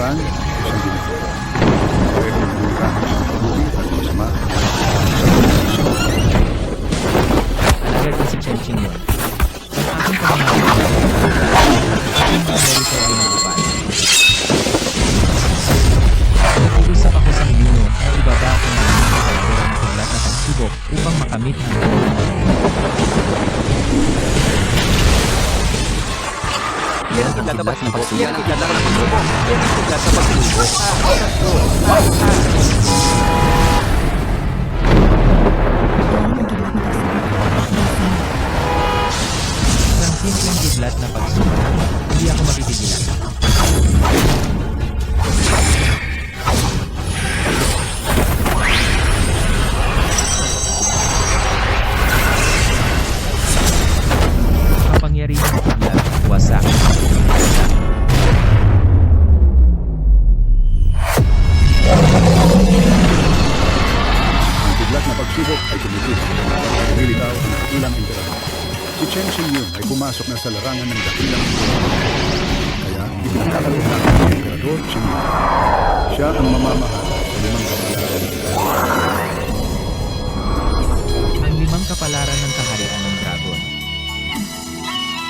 Ran, isang ginagawa. Parehong nangyayari ang mabuti at masama. Agad ko si Chenching yun. Ang aking pamamagitan, aking pamilito ay nagubay. Nag-uusap ako sa ninuno na ibaba ko na ang mga ng ulat na pagsubok upang makamit ang Yan ang kidlat na pagsubok. Yan ang kidlat na pagsubok. Yan ang kidlat na pagsubok. isang simpleng kidlat na pagsubok. Hindi ako mapipigilan. Kapangyarihang kidlat, wasak. Ang kidlat na pagsubok ay tumitigas. Lumilitaw ang dakilang emperador. Si Chen Xingyun ay pumasok na sa larangan ng dakilang emperador. Kaya ipinagkakaroon ng emperador Xingyun. Siya ang mamamahala sa limang kapalaran ng Ang limang kapalaran ng kaharian ng dragon.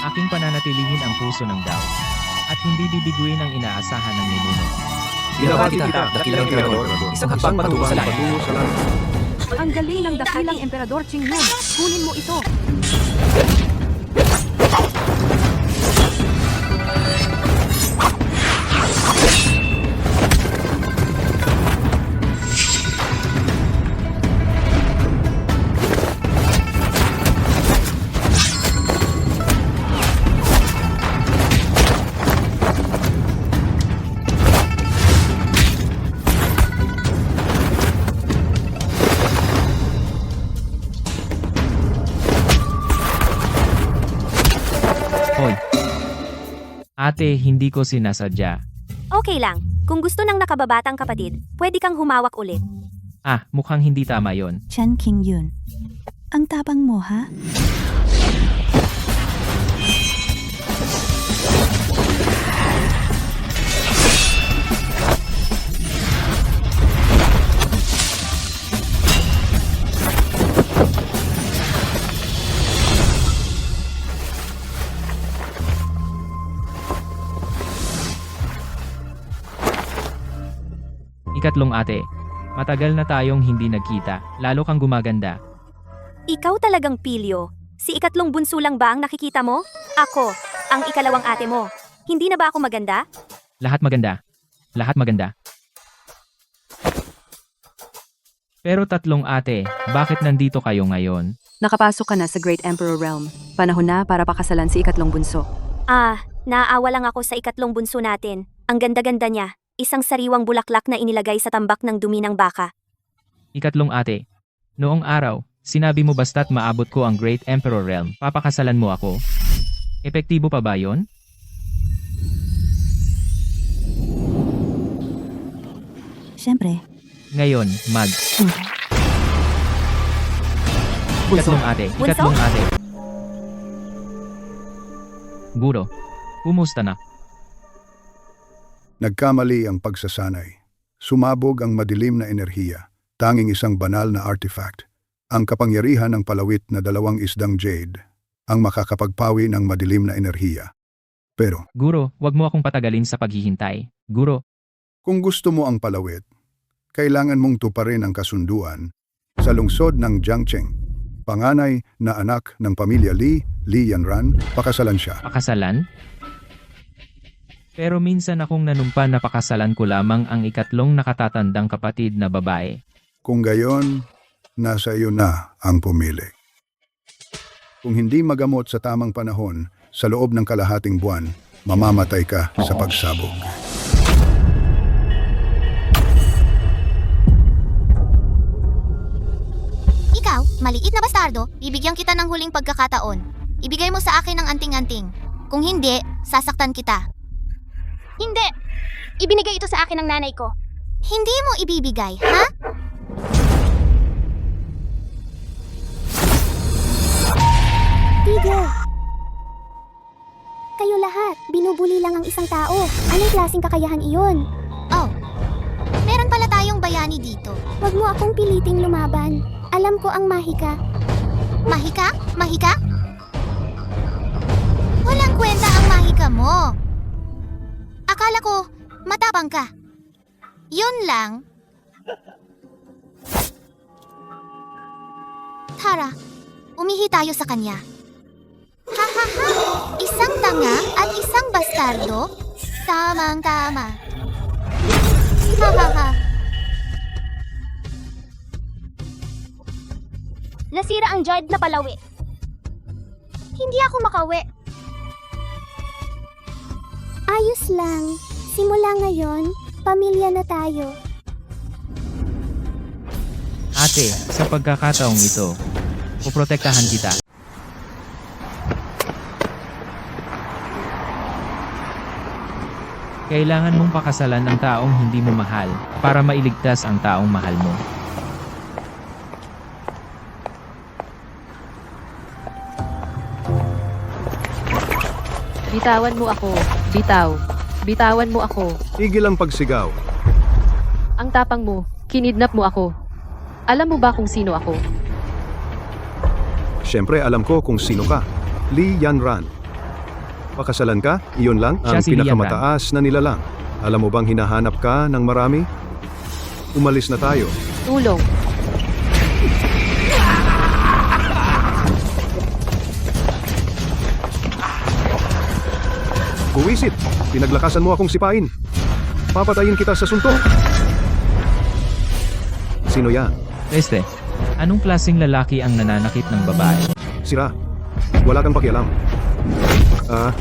Aking pananatilihin ang puso ng Dao. At hindi bibiguin ang inaasahan ng ninuno. Ginawa kita, dakilang emperador. Isang hakbang patungo sa langit. Ang galing ng dakilang Emperador Qingyun. Kunin mo ito. Hoy! Ate, hindi ko sinasadya. Okay lang. Kung gusto ng nakababatang kapatid, pwede kang humawak ulit. Ah, mukhang hindi tama yon. Chen Qingyun. Ang tabang mo, ha? Ikatlong ate. Matagal na tayong hindi nagkita, lalo kang gumaganda. Ikaw talagang pilyo. Si ikatlong bunso lang ba ang nakikita mo? Ako, ang ikalawang ate mo. Hindi na ba ako maganda? Lahat maganda. Lahat maganda. Pero tatlong ate, bakit nandito kayo ngayon? Nakapasok ka na sa Great Emperor Realm. Panahon na para pakasalan si ikatlong bunso. Naaawa lang ako sa ikatlong bunso natin. Ang ganda-ganda niya. Isang sariwang bulaklak na inilagay sa tambak ng dumi ng baka. Ikatlong ate. Noong araw, sinabi mo basta't maabot ko ang Great Emperor Realm, papakasalan mo ako? Epektibo pa ba yon? Siyempre. Ngayon, Ikatlong ate. Ikatlong ate. Guro, kumusta na? Nagkamali ang pagsasanay. Sumabog ang madilim na enerhiya, tanging isang banal na artifact. Ang kapangyarihan ng palawit na 2 isdang jade, ang makakapagpawi ng madilim na enerhiya. Pero, Guro, wag mo akong patagalin sa paghihintay. Guro, kung gusto mo ang palawit, kailangan mong tuparin ang kasunduan sa lungsod ng Jiangcheng. Panganay na anak ng pamilya Li Yanran, pakasalan siya. pakasalan? Pero minsan akong nanumpa na pakasalan ko lamang ang ikatlong nakatatandang kapatid na babae. Kung gayon, nasa iyo na ang pumili. Kung hindi magamot sa tamang panahon, sa loob ng kalahating buwan, mamamatay ka sa pagsabog. Ikaw, maliit na bastardo, bibigyan kita ng huling pagkakataon. Ibigay mo sa akin ang anting-anting. Kung hindi, sasaktan kita. Hindi! Ibinigay ito sa akin ng nanay ko. Hindi mo ibibigay, ha? Tigil! Kayo lahat, binubuli lang ang isang tao. Anong klaseng kakayahan iyon? bayani dito. Huwag mo akong piliting lumaban. Alam ko ang mahika. Mahika? Mahika? Walang kwenta ang mahika mo. Akala ko, matapang ka. Yun lang. Tara, umihi tayo sa kanya. Ha ha ha! Isang tanga at isang bastardo? Tamang-tama. Ha ha ha! Nasira ang Jard na palawi. Hindi ako makawi. Ayos lang. Simula ngayon, pamilya na tayo. Ate, sa pagkakataong ito, poprotektahan kita. Kailangan mong pakasalan ang taong hindi mo mahal para mailigtas ang taong mahal mo. Bitawan mo ako. Bitaw. Bitawan mo ako. Tigil ang pagsigaw. Ang tapang mo. Kinidnap mo ako. Alam mo ba kung sino ako? Siyempre alam ko kung sino ka. Li Yanran. Pakasalan ka? Iyon lang ang Siya si Li pinakamataas na nilalang. Alam mo bang hinahanap ka ng marami? Umalis na tayo. Tulong. Buwisit! Pinaglakasan mo akong sipain. Papatayin kita sa suntok. Sino yan? Este, anong klaseng lalaki ang nananakit ng babae? Sira. Wala kang pakialam. Aray.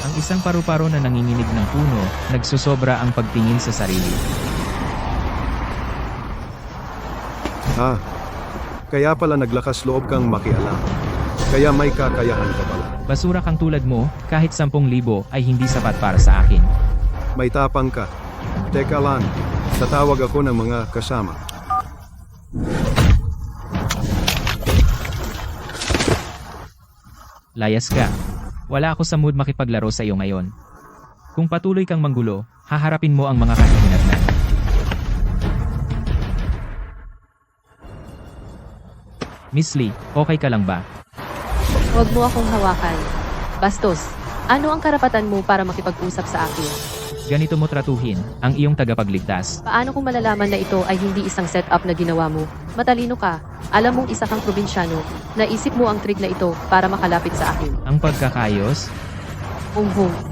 Ang isang paru-paro na nanginginig ng puno, nagsusobra ang pagtingin sa sarili. Kaya pala naglakas loob kang makialam. Kaya may kakayahan ka pala. Basura kang tulad mo, kahit 10,000 ay hindi sapat para sa akin. May tapang ka. Teka lang, tatawag ako ng mga kasama. Layas ka. Wala ako sa mood makipaglaro sa iyo ngayon. Kung patuloy kang manggulo, haharapin mo ang mga kahihinatnan. Miss Lee, okay ka lang ba? Huwag mo akong hawakan. Bastos. Ano ang karapatan mo para makipag-usap sa akin? Ganito mo tratuhin ang iyong tagapagligtas. Paano kung malalaman na ito ay hindi isang setup na ginawa mo? Matalino ka. Alam mong isa kang probinsyano. Naisip mo ang trick na ito para makalapit sa akin. Ang pagkakayos?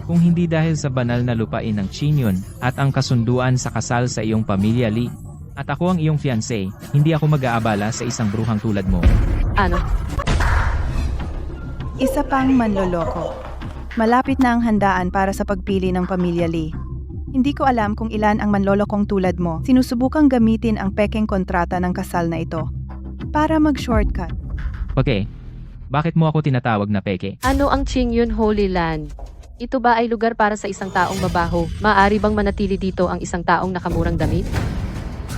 Kung hindi dahil sa banal na lupain ng Chinyon at ang kasunduan sa kasal sa iyong pamilya Lee, at ako ang iyong fiancé, hindi ako mag-aabala sa isang bruhang tulad mo. Ano? Isa pang manloloko. Malapit na ang handaan para sa pagpili ng pamilya Lee. Hindi ko alam kung ilan ang manlolokong tulad mo. Sinusubukang gamitin ang pekeng kontrata ng kasal na ito para mag-shortcut. Okay, bakit mo ako tinatawag na peke? Ano ang Qingyun Holy Land? Ito ba ay lugar para sa isang taong mabaho? Maaari bang manatili dito ang isang taong nakamurang damit?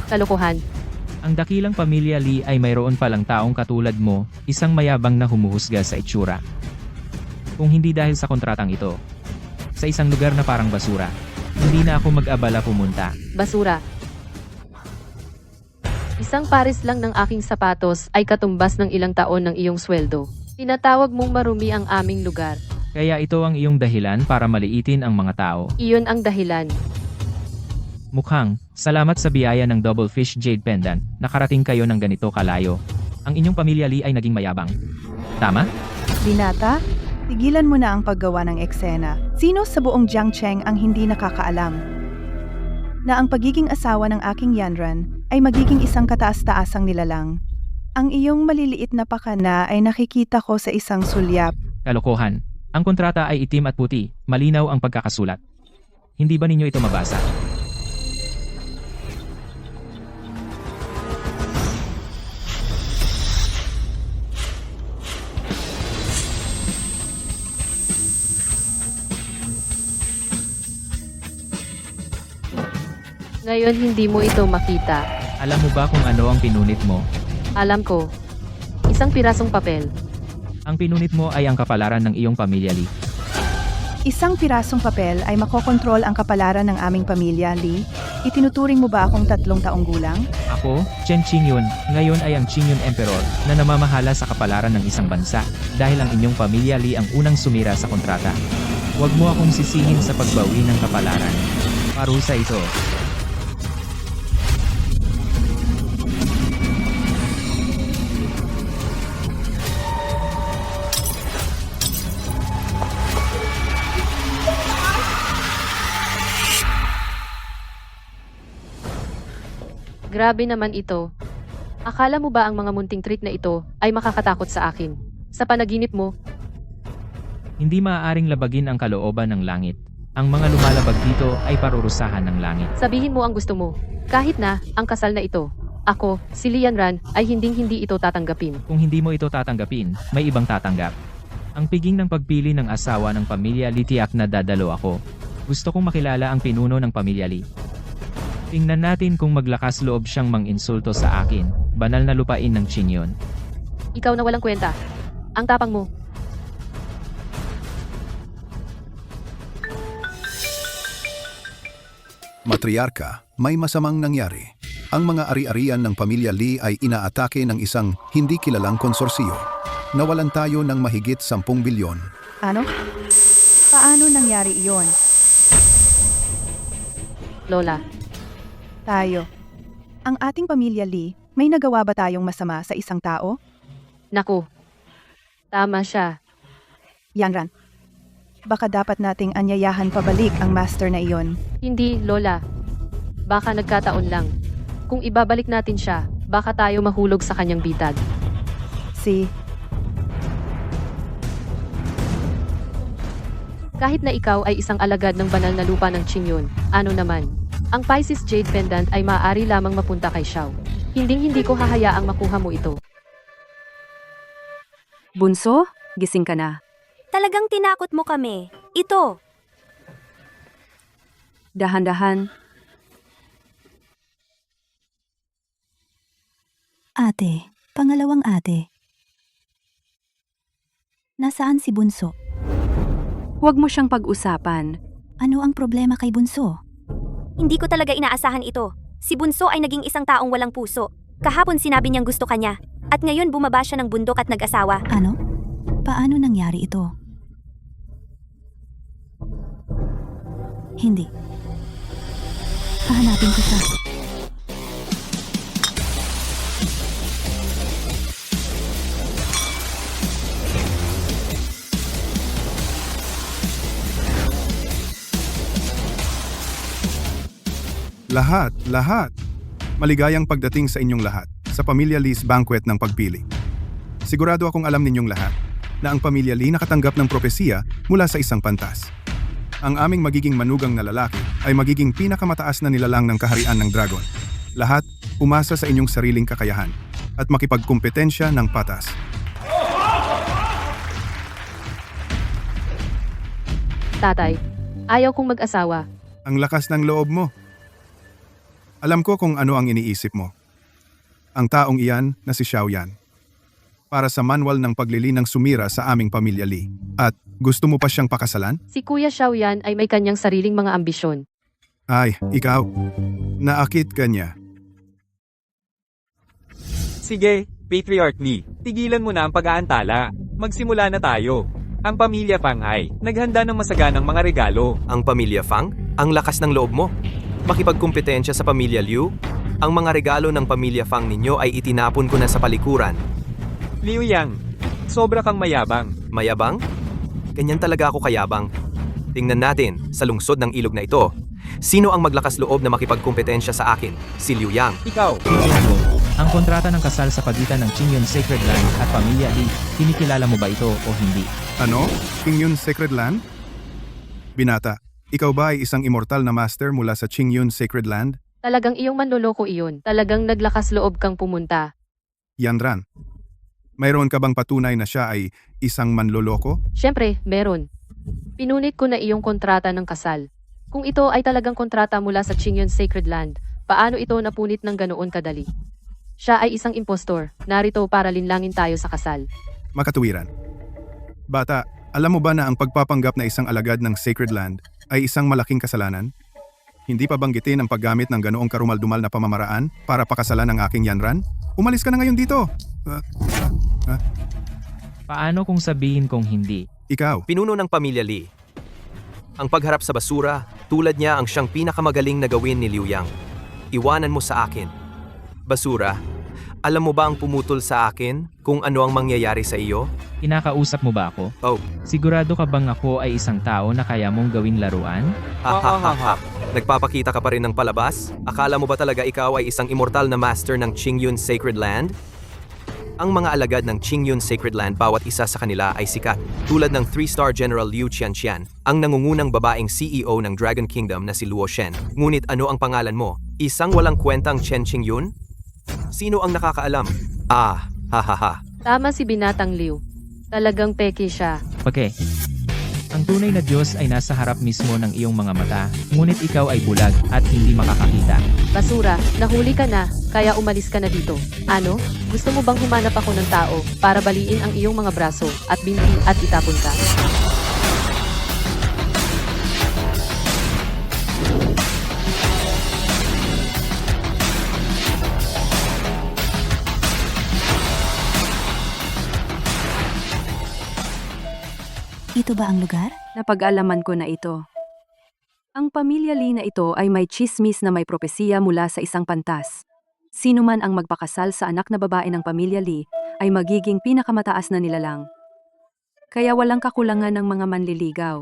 Kalokohan. Ang dakilang pamilya Lee ay mayroon palang taong katulad mo, isang mayabang na humuhusga sa itsura. Kung hindi dahil sa kontratang ito, sa isang lugar na parang basura, hindi na ako mag-abala pumunta. Basura. Isang pares lang ng aking sapatos ay katumbas ng ilang taon ng iyong sweldo. Tinatawag mong marumi ang aming lugar. Kaya ito ang iyong dahilan para maliitin ang mga tao. Iyon ang dahilan. Mukhang, salamat sa biyaya ng Double Fish Jade Pendant, nakarating kayo ng ganito kalayo. Ang inyong pamilya Lee ay naging mayabang. Tama? Binata, tigilan mo na ang paggawa ng eksena. Sino sa buong Jiangcheng ang hindi nakakaalam na ang pagiging asawa ng aking Yanran ay magiging isang kataas-taasang nilalang? Ang iyong maliliit na pakana ay nakikita ko sa isang sulyap. Kalokohan. Ang kontrata ay itim at puti, malinaw ang pagkakasulat. Hindi ba ninyo ito mabasa? Ngayon hindi mo ito makita. Alam mo ba kung ano ang pinunit mo? Alam ko. Isang pirasong papel. Ang pinunit mo ay ang kapalaran ng iyong pamilya, Lee. Isang pirasong papel ay makokontrol ang kapalaran ng aming pamilya, Lee. Itinuturing mo ba akong 3 taong gulang? Ako, Chen Qingyun, ngayon ay ang Qingyun Emperor na namamahala sa kapalaran ng isang bansa dahil ang inyong pamilya Lee ang unang sumira sa kontrata. Huwag mo akong sisihin sa pagbawi ng kapalaran. Parusa ito. Grabe naman ito. Akala mo ba ang mga munting trick na ito ay makakatakot sa akin? Sa panaginip mo, Hindi maaaring labagin ang kalooban ng langit. Ang mga lumalabag dito ay parurusahan ng langit. sabihin mo ang gusto mo. Kahit na, ang kasal na ito. Ako, si Lian Ran, ay hindi ito tatanggapin. Kung hindi mo ito tatanggapin, may ibang tatanggap. Ang piging ng pagpili ng asawa ng pamilya Lee tiyak na dadalo ako. Gusto kong makilala ang pinuno ng pamilya Lee. Tingnan natin kung maglakas loob siyang mang-insulto sa akin. Banal na lupain ng Qingyun. Ikaw na walang kwenta. Ang tapang mo. Matriarka, may masamang nangyari. Ang mga ari-arian ng pamilya Lee ay inaatake ng isang hindi kilalang konsorsiyo. Nawalan tayo ng mahigit 10 bilyon. Ano? Paano nangyari iyon? Lola, Tayo. Ang ating pamilya Lee, may nagawa ba tayong masama sa isang tao? naku. Tama siya. Yanran. Baka dapat nating anyayahan pabalik ang master na iyon. Hindi, Lola. Baka nagkataon lang. Kung ibabalik natin siya, baka tayo mahulog sa kanyang bitag. Kahit na ikaw ay isang alagad ng banal na lupa ng Qingyun, ano naman? Ang Pisces Jade Pendant ay maaari lamang mapunta kay Xiao. Hindi ko hahayaang makuha mo ito. Bunso, gising ka na. Talagang tinakot mo kami. Ito. Dahan-dahan. Ate, pangalawang ate. Nasaan si Bunso? Huwag mo siyang pag-usapan. Ano ang problema kay Bunso? Hindi ko talaga inaasahan ito. Si Bunso ay naging isang taong walang puso. Kahapon sinabi niyang gusto ka niya. At ngayon bumaba siya ng bundok at nag-asawa. Ano? Paano nangyari ito? Hindi. Hahanapin ko siya. Lahat. Maligayang pagdating sa inyong lahat sa Pamilya Lee's banquet ng pagpili. Sigurado akong alam ninyong lahat na ang Pamilya Lee nakatanggap ng propesiya mula sa isang pantas. Ang aming magiging manugang na lalaki ay magiging pinakamataas na nilalang ng kaharian ng dragon. Lahat umasa sa inyong sariling kakayahan at makipagkumpetensya ng patas. Tatay, ayaw kong mag-asawa. Ang lakas ng loob mo. Alam ko kung ano ang iniisip mo. Ang taong iyan na si Xiao Yan. Para sa manual ng paglilinang sumira sa aming Pamilya Lee. At gusto mo pa siyang pakasalan? Si Kuya Xiao Yan ay may kanyang sariling mga ambisyon. Ay, ikaw. Naakit ka niya. Sige, Patriarch Lee, tigilan mo na ang pag-aantala. Magsimula na tayo. Ang pamilya Fang ay naghanda ng masaganang mga regalo. Ang pamilya Fang? Ang lakas ng loob mo. Makipagkumpetensya sa pamilya Liu? Ang mga regalo ng pamilya Fang ninyo ay itinapon ko na sa palikuran. Liu Yang, sobra kang mayabang. Mayabang? Ganyan talaga ako kayabang. Tingnan natin, sa lungsod ng ilog na ito. Sino ang maglakas loob na makipagkumpetensya sa akin? Si Liu Yang. Ikaw. Ang kontrata ng kasal sa pagitan ng Qingyun Sacred Land at Pamilya Lee, kinikilala mo ba ito o hindi? Ano? Qingyun Sacred Land? Binata, ikaw ba ay isang immortal na master mula sa Qingyun Sacred Land? Talagang iyong manloloko iyon. Talagang naglakas loob kang pumunta. Yanran, mayroon ka bang patunay na siya ay isang manloloko? Siyempre, meron. Pinunit ko na iyong kontrata ng kasal. Kung ito ay talagang kontrata mula sa Qingyun Sacred Land, paano ito napunit ng ganoon kadali? Siya ay isang impostor, narito para linlangin tayo sa kasal. Makatuwiran. Bata, alam mo ba na ang pagpapanggap na isang alagad ng Sacred Land ay isang malaking kasalanan? Hindi pa banggitin ang paggamit ng ganoong karumaldumal na pamamaraan para pakasalan ang aking Yanran? Umalis ka na ngayon dito! Paano kung sabihin kong hindi? Ikaw, Pinuno ng pamilya Lee. Ang pagharap sa basura, tulad niya ang siyang pinakamagaling na gawin ni Liu Yang. Iwanan mo sa akin. Basura, alam mo ba ang pumutol sa akin kung ano ang mangyayari sa iyo? Kinakausap mo ba ako? Oh, Sigurado ka bang ako ay isang tao na kaya mong gawing laruan? ha ha ha ha. Nagpapakita ka pa rin ng palabas? Akala mo ba talaga ikaw ay isang immortal na master ng Qingyun Sacred Land? Ang mga alagad ng Qingyun Sacred Land, bawat isa sa kanila ay sikat, tulad ng 3-star General Liu Qianqian, ang nangungunang babaeng CEO ng Dragon Kingdom na si Luo Shen. Ngunit ano ang pangalan mo? Isang walang kwentang Chen Qingyun? Sino ang nakakaalam? Ah, ha ha ha. Tama si Binatang Liu. Talagang peke siya. Okay. Ang tunay na Diyos ay nasa harap mismo ng iyong mga mata, ngunit ikaw ay bulag at hindi makakakita. Basura, nahuli ka na, kaya umalis ka na dito. Ano? Gusto mo bang humanap ako ng tao para baliin ang iyong mga braso at binti at itapon ka? Ito ba ang lugar? Napag-alaman ko na ito. Ang pamilya Lee na ito ay may chismis na may propesiya mula sa isang pantas. Sino man ang magpakasal sa anak na babae ng pamilya Lee ay magiging pinakamataas na nilalang. Kaya walang kakulangan ng mga manliligaw.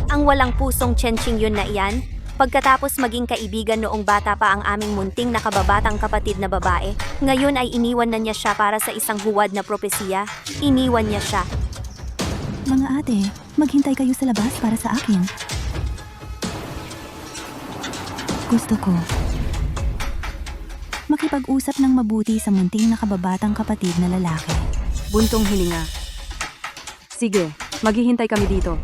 Ang walang pusong Chen Qingyun na iyan, pagkatapos maging kaibigan noong bata pa ang aming munting nakababatang kapatid na babae, ngayon ay iniwan na niya siya para sa isang huwad na propesiya. Iniwan niya siya. Mga ate, maghintay kayo sa labas para sa akin. Gusto ko makipag-usap ng mabuti sa munting nakababatang kapatid na lalaki. Buntong hininga. Sige, maghihintay kami dito.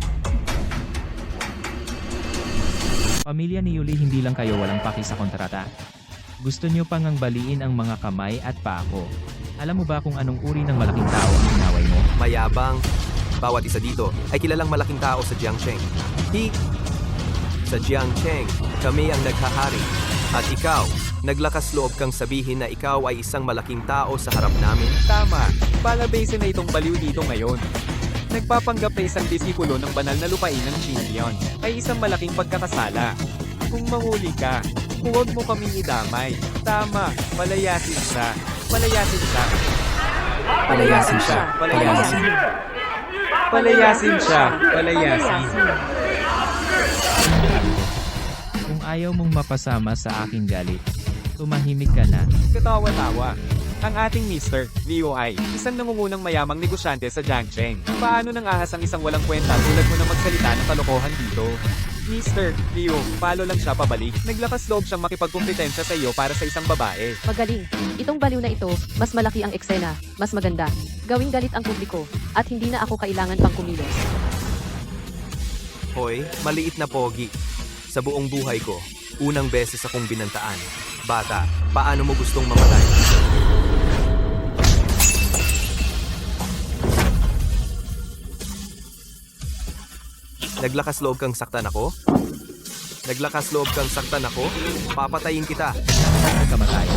Pamilya ni Yuli, hindi lang kayo walang paki sa kontrata. Gusto niyo pang ang baliin ang mga kamay at paa ko. Alam mo ba kung anong uri ng malaking tao ang inaway mo? Mayabang. Bawat isa dito ay kilalang malaking tao sa Jiangcheng. Sa Jiangcheng, kami ang naghahari. At ikaw, naglakas loob kang sabihin na ikaw ay isang malaking tao sa harap namin? Tama, palabase na itong baliw dito ngayon. Nagpapanggap na isang disipulo ng banal na lupain ng Qingyun ay isang malaking pagkakasala. Kung mahuli ka, huwag mo kaming idamay. Tama, palayasin siya. Palayasin siya. Palayasin siya. Palayasin. Palayasin siya. Palayasin. Kung ayaw mong mapasama sa aking galit, tumahimik ka na. Katawa-tawa. Ang ating Mr. Liu ay isang nangungunang mayamang negosyante sa Jiangcheng. Paano nang ahas ang isang walang kwenta tulad mo na magsalita ng kalokohan dito? Mr. Liu, palo lang siya pabalik. Naglakas loob siyang makipagkumpetensya sa iyo para sa isang babae. Magaling. Itong baliw na ito, mas malaki ang eksena, mas maganda. Gawing galit ang publiko, at hindi na ako kailangan pang kumilos. Hoy, maliit na pogi. Sa buong buhay ko, unang beses akong binantaan. Bata, paano mo gustong mamatay? Naglakas loob kang saktan ako? Naglakas loob kang saktan ako? Papatayin kita. Kamatay.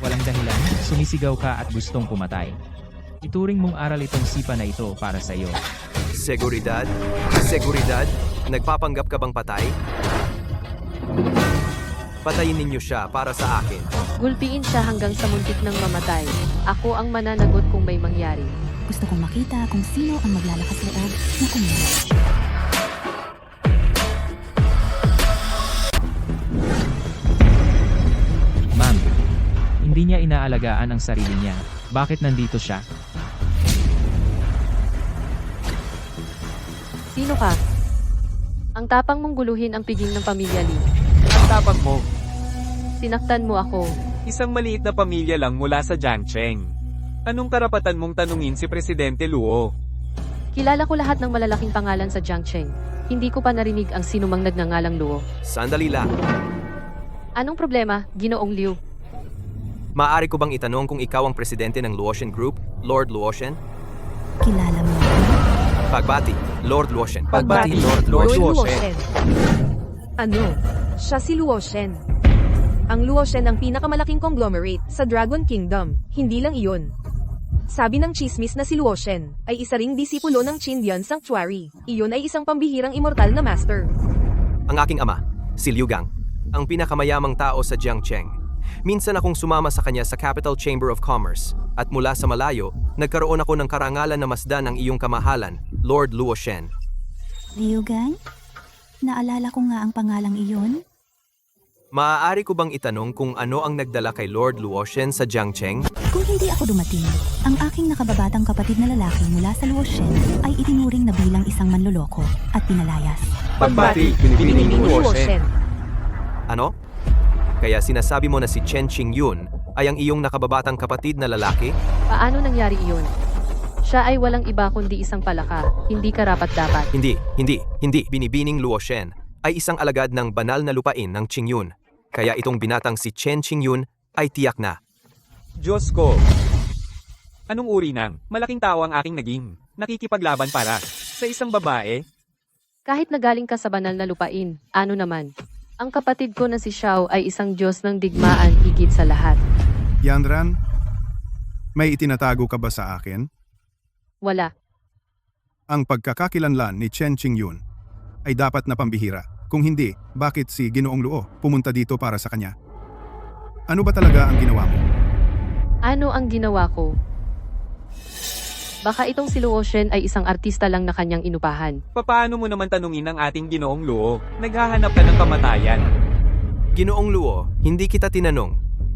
Walang dahilan, sumisigaw ka at gustong pumatay. Ituring mong aral itong sipa na ito para sa iyo. Seguridad? Seguridad? Nagpapanggap ka bang patay? Patayin ninyo siya para sa akin. Gulpiin siya hanggang sa muntik ng mamatay. Ako ang mananagot kung may mangyari. Gusto kong makita kung sino ang maglalakas loob na kumilos. Ma'am, hindi niya inaalagaan ang sarili niya. Bakit nandito siya? Sino ka? Ang tapang mong guluhin ang piging ng pamilya Lee. Ang tapang mo. Sinaktan mo ako. Isang maliit na pamilya lang mula sa Jiangcheng. Anong karapatan mong tanungin si Presidente Luo? Kilala ko lahat ng malalaking pangalan sa Jiangcheng. Hindi ko pa narinig ang sinumang nagngangalang Luo. Sandali lang. Anong problema, Ginoong Liu? Maaari ko bang itanong kung ikaw ang presidente ng Luotian Group, Lord Luotian? Kilala mo ako? Pagbati, Lord Luotian. Pagbati, Lord Luotian. Ano? Siya si Luotian. Ang Luotian ang pinakamalaking conglomerate sa Dragon Kingdom, hindi lang iyon. Sabi ng chismis na si Luotian ay isa ring disipulo ng Qindian Sanctuary. Iyon ay isang pambihirang immortal na master. Ang aking ama, si Liu Gang, ang pinakamayamang tao sa Jiangcheng. Minsan akong sumama sa kanya sa Capital Chamber of Commerce, at mula sa malayo, nagkaroon ako ng karangalan na masdan ng iyong kamahalan, Lord Luotian. Liu Gang? Naalala ko nga ang pangalang iyon. Maaari ko bang itanong kung ano ang nagdala kay Lord Luotian sa Jiangcheng? Kung hindi ako dumating, ang aking nakababatang kapatid na lalaki mula sa Luotian ay itinuring na bilang isang manloloko at pinalayas. Pagbati, Pinipining Luotian. Ano? Kaya sinasabi mo na si Chen Qingyun ay ang iyong nakababatang kapatid na lalaki? Paano nangyari iyon? Siya ay walang iba kundi isang palaka, hindi karapat-dapat. Hindi. Binibining Luotian ay isang alagad ng banal na lupain ng Qingyun. Kaya itong binatang si Chen Qingyun ay tiyak na. Diyos ko. Anong uri ng malaking tao ang aking naging nakikipaglaban para sa isang babae? Kahit nagaling ka sa banal na lupain, ano naman? Ang kapatid ko na si Xiao ay isang Diyos ng digmaan higit sa lahat. Yanran, may itinatago ka ba sa akin? Wala. Ang pagkakakilanlan ni Chen Qingyun ay dapat na pambihira. Kung hindi, bakit si Ginoong Luo pumunta dito para sa kanya? Ano ba talaga ang ginawa mo? Ano ang ginawa ko? Baka itong si Luotian ay isang artista lang na kanyang inupahan. Paano mo naman tanungin ang ating Ginoong Luo? Naghahanap ka ng kamatayan. Ginoong Luo, hindi kita tinanong.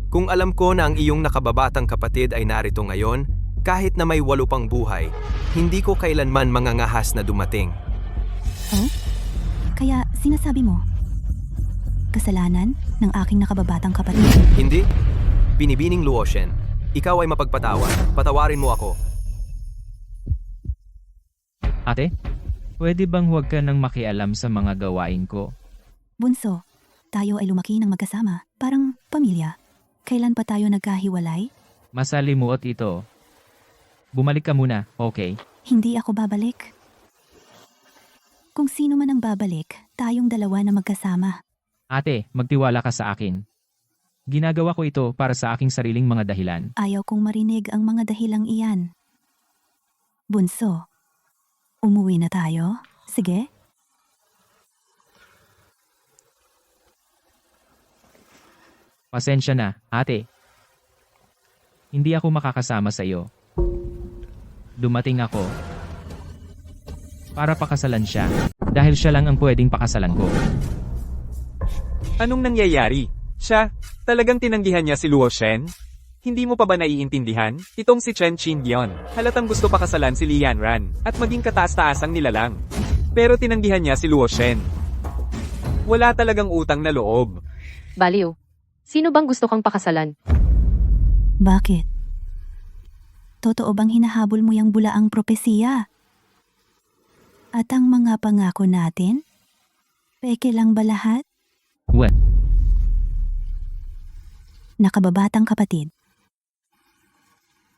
Kung alam ko na ang iyong nakababatang kapatid ay narito ngayon, kahit na may 8 pang buhay, hindi ko kailanman mangangahas na dumating. Oh? Kaya sinasabi mo, kasalanan ng aking nakababatang kapatid? Hindi? Binibining Luotian, ikaw ay mapagpatawad. Patawarin mo ako. Ate, pwede bang huwag ka nang makialam sa mga gawain ko? Bunso, tayo ay lumaki ng magkasama, parang pamilya. Kailan pa tayo nagkahiwalay? Masalimuot ito. Bumalik ka muna, okay? Hindi ako babalik. Kung sino man ang babalik, tayong dalawa na magkasama. Ate, magtiwala ka sa akin. Ginagawa ko ito para sa aking sariling mga dahilan. Ayaw kong marinig ang mga dahilang iyan. Bunso, umuwi na tayo? Sige? Pasensya na, ate. Hindi ako makakasama sa iyo. Dumating ako para pakasalan siya dahil siya lang ang pwedeng pakasalan ko. Anong nangyayari? Siya, talagang tinanggihan niya si Luotian? Hindi mo pa ba naiintindihan? Itong si Chen Qingyun, halatang gusto pakasalan si Li Yanran, at maging kataas-taasang nilalang. Pero tinanggihan niya si Luotian. Wala talagang utang na loob. Baliw. Sino bang gusto kang pakasalan? Bakit? Totoo bang hinahabol mo yung bulaang propesiya? At ang mga pangako natin? Peke lang ba lahat? What? Nakababatang kapatid.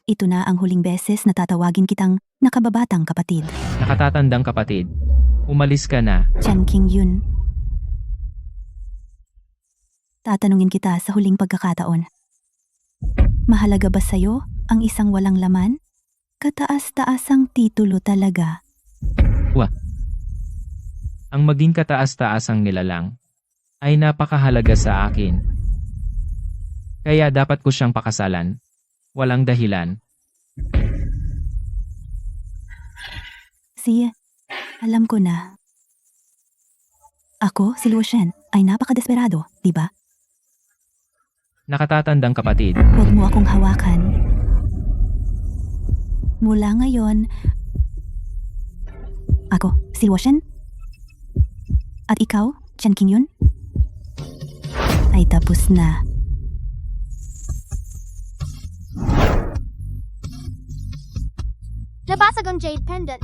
Ito na ang huling beses na tatawagin kitang nakababatang kapatid. Nakatatandang kapatid. Umalis ka na. Chen Qingyun. Tatanungin kita sa huling pagkakataon. Mahalaga ba sa'yo ang isang walang laman? Kataas-taasang titulo talaga. Ang maging kataas-taasang nilalang ay napakahalaga sa akin. Kaya dapat ko siyang pakasalan. Walang dahilan. Alam ko na. Ako, si Luotian, ay napakadesperado, di ba? Nakatatandang kapatid. Huwag mo akong hawakan. Mula ngayon, ako, si Luotian, at ikaw, Chen Qingyun, ay tapos na. ang Jade Pendant.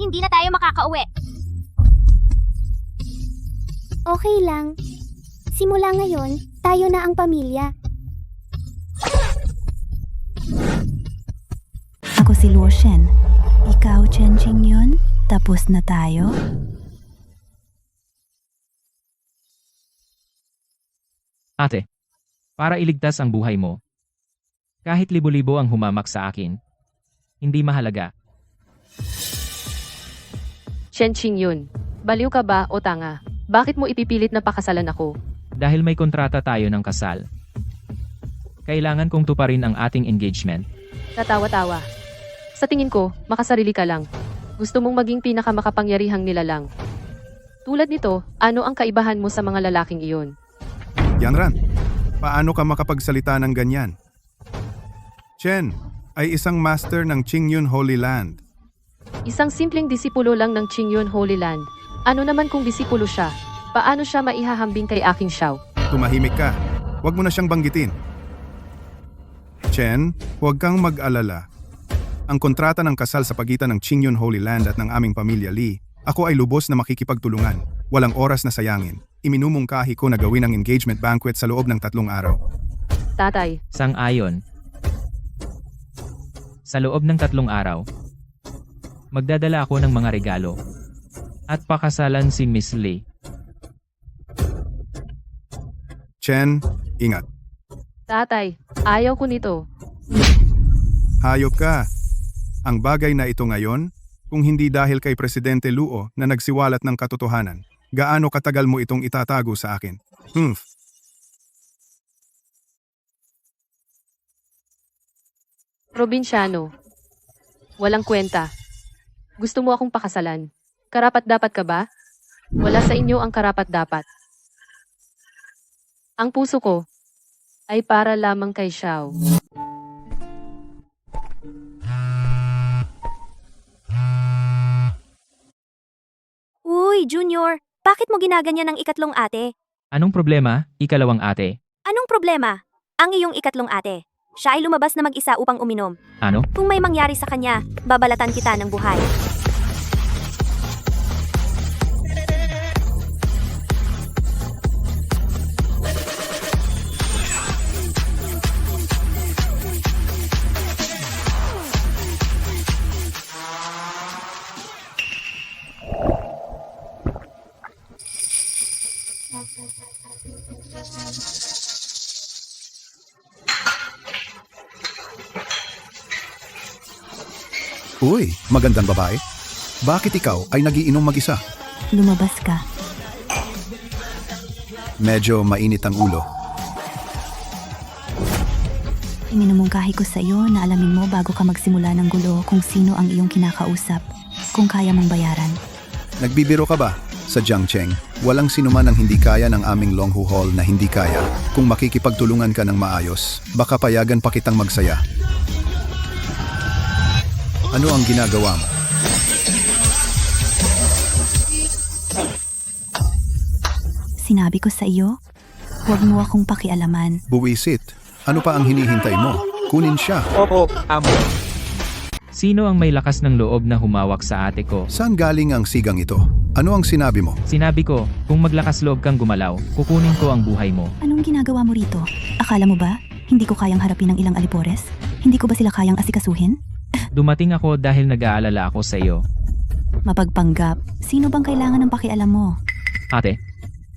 Hindi na tayo makakauwi. Okay lang. Simula ngayon, tayo na ang pamilya. Ako si Luo Shen. Ikaw, Chen Qingyun? Tapos na tayo? Ate, para iligtas ang buhay mo, kahit libo-libo ang humamak sa akin, hindi mahalaga. Chen Qingyun, baliw ka ba o tanga? Bakit mo ipipilit na pakasalan ako? Dahil may kontrata tayo ng kasal. Kailangan kong tuparin ang ating engagement. Tatawa-tawa. Sa tingin ko, makasarili ka lang. Gusto mong maging pinakamakapangyarihang nilalang. Tulad nito, ano ang kaibahan mo sa mga lalaking iyon? Yanran, paano ka makapagsalita ng ganyan? Chen ay isang master ng Qingyun Holy Land. Isang simpleng disipulo lang ng Qingyun Holy Land. Ano naman kung disipulo siya? Paano siya maihahambing kay aking Xiao? Tumahimik ka. Huwag mo na siyang banggitin. Chen, huwag kang mag-alala. Ang kontrata ng kasal sa pagitan ng Qingyun Holy Land at ng aming pamilya Li, ako ay lubos na makikipagtulungan. Walang oras na sayangin. Iminumungkahi ko na gawin ang engagement banquet sa loob ng 3 araw. Tatay, Sang-ayon. Sa loob ng 3 araw, magdadala ako ng mga regalo at pakasalan si Miss Lee. Chen, ingat. tatay, ayaw ko nito. Hayop ka. Ang bagay na ito ngayon, kung hindi dahil kay Presidente Luo na nagsiwalat ng katotohanan, gaano katagal mo itong itatago sa akin? Probinsyano. Walang kwenta. Gusto mo akong pakasalan? Karapat-dapat ka ba? Wala sa inyo ang karapat-dapat. Ang puso ko ay para lamang kay Xiao. Uy, Junior, bakit mo ginaganyan ang ikatlong ate? Anong problema, ikalawang ate? Anong problema? Ang iyong ikatlong ate. Siya ay lumabas na mag-isa upang uminom. Ano? Kung may mangyari sa kanya, babalatan kita ng buhay. Uy, magandang babae. Bakit ikaw ay nagiinom mag-isa? Lumabas ka. Medyo mainit ang ulo. Iminumungkahi ko sa iyo na alamin mo bago ka magsimula ng gulo kung sino ang iyong kinakausap, kung kaya mong bayaran. Nagbibiro ka ba? Sa Jiangcheng, walang sinuman ang hindi kaya ng aming Longhu Hall na hindi kaya. Kung makikipagtulungan ka ng maayos, baka payagan pa kitang magsaya. Ano ang ginagawa mo? Sinabi ko sa iyo, huwag mo akong pakialaman. Buwisit. Ano pa ang hinihintay mo? Kunin siya. Opo, amo. Sino ang may lakas ng loob na humawak sa ate ko? Saan galing ang sigang ito? Ano ang sinabi mo? Sinabi ko, kung maglakas loob kang gumalaw, kukunin ko ang buhay mo. Anong ginagawa mo rito? Akala mo ba, hindi ko kayang harapin ang ilang alipores? Hindi ko ba sila kayang asikasuhin? Dumating ako dahil nag-aalala ako sa iyo. Mapagpanggap, sino bang kailangan ng pakialam mo? Ate,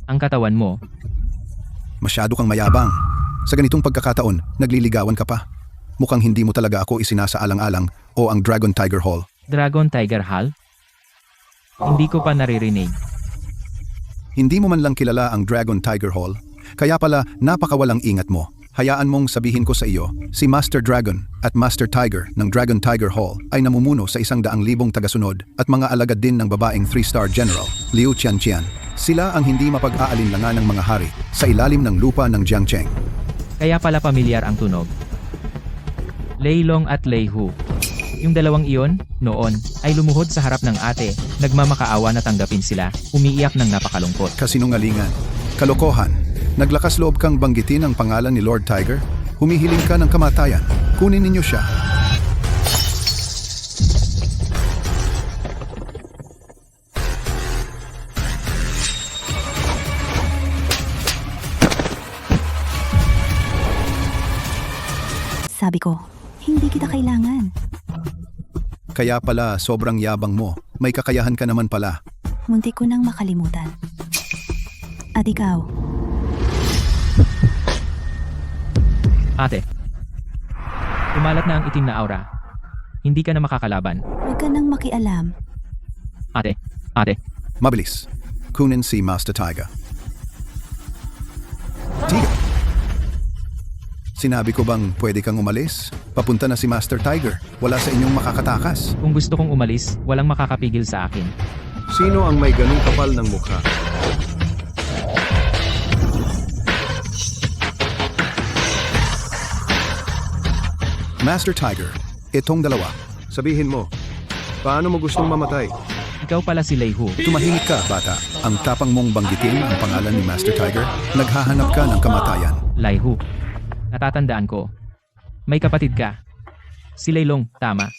ang katawan mo. Masyado kang mayabang. Sa ganitong pagkakataon, nagliligawan ka pa. Mukhang hindi mo talaga ako isinasaalang-alang o ang Dragon Tiger Hall. Dragon Tiger Hall? Hindi ko pa naririnig. Hindi mo man lang kilala ang Dragon Tiger Hall, kaya pala napakawalang ingat mo. Hayaan mong sabihin ko sa iyo, si Master Dragon at Master Tiger ng Dragon Tiger Hall ay namumuno sa 100,000 tagasunod at mga alagad din ng babaeng 3-star General, Liu Qianqian. Sila ang hindi mapag-aalinlangan ng mga hari sa ilalim ng lupa ng Jiangcheng. Kaya pala pamilyar ang tunog. Lei Long at Lei Hu. Yung dalawang iyon, noon, ay lumuhod sa harap ng ate, nagmamakaawa na tanggapin sila, umiiyak ng napakalungkot. Kasinungalingan, kalokohan, naglakas loob kang banggitin ang pangalan ni Lord Tiger, humihiling ka ng kamatayan, kunin ninyo siya. Sabi ko, hindi kita kailangan. Kaya pala sobrang yabang mo. May kakayahan ka naman pala. Muntik ko nang makalimutan. At ikaw, Ate. Umalat na ang itim na aura. Hindi ka na makakalaban. huwag ka nang makialam. Ate. Mabilis. Kunin si Master Tiger. Tiger! Sinabi ko bang pwede kang umalis? Papunta na si Master Tiger. Wala sa inyong makakatakas. Kung gusto kong umalis, walang makakapigil sa akin. Sino ang may ganung kapal ng mukha? Master Tiger, itong dalawa. Sabihin mo, paano mo gustong mamatay? Ikaw pala si Lei Hu. Tumahimik ka, bata. Ang tapang mong banggitin ang pangalan ni Master Tiger. Naghahanap ka ng kamatayan. Lei Hu. Natatandaan ko. May kapatid ka. Si Lei Long, tama.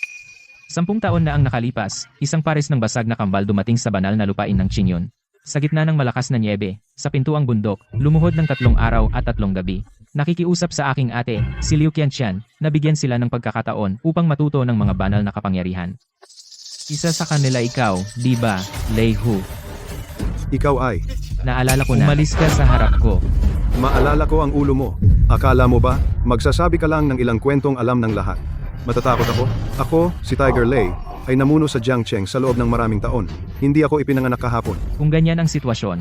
10 taon na ang nakalipas, isang pares ng basag na kambal dumating sa banal na lupain ng Qingyon. Sa gitna ng malakas na nyebe, sa pintuang bundok, lumuhod ng 3 araw at 3 gabi. Nakikiusap sa aking ate, si Liu Qianqian, na bigyan sila ng pagkakataon upang matuto ng mga banal na kapangyarihan. Isa sa kanila ikaw, di ba, Lei Hu? Ikaw ay. Naalala ko na. Umalis ka sa harap ko. Maalala ko ang ulo mo. Akala mo ba, magsasabi ka lang ng ilang kwentong alam ng lahat? Matatakot ako? Ako, si Tiger Lei, ay namuno sa Jiangcheng sa loob ng maraming taon. Hindi ako ipinanganak kahapon. Kung ganyan ang sitwasyon.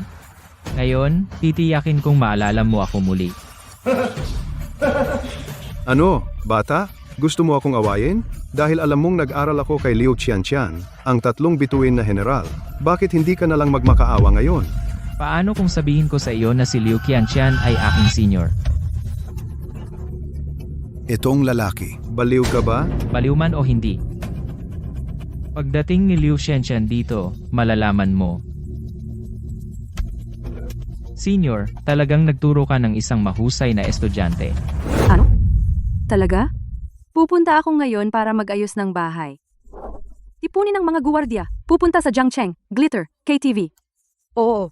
Ngayon, titiyakin kong maalala mo ako muli. Ano, bata? Gusto mo akong awayin? Dahil alam mong nag-aral ako kay Liu Qianqian, ang 3 bituin na general. Bakit hindi ka na lang magmakaawa ngayon? Paano kung sabihin ko sa iyo na si Liu Qianqian ay aking senior? Itong lalaki. Baliw ka ba? Baliw man o hindi. Pagdating ni Liu Qianqian dito, malalaman mo. Senior, talagang nagturo ka ng isang mahusay na estudyante. Ano? Talaga? Pupunta ako ngayon para mag-ayos ng bahay. Tipunin ng mga guwardiya. Pupunta sa Jiangcheng, Glitter, KTV. Oo.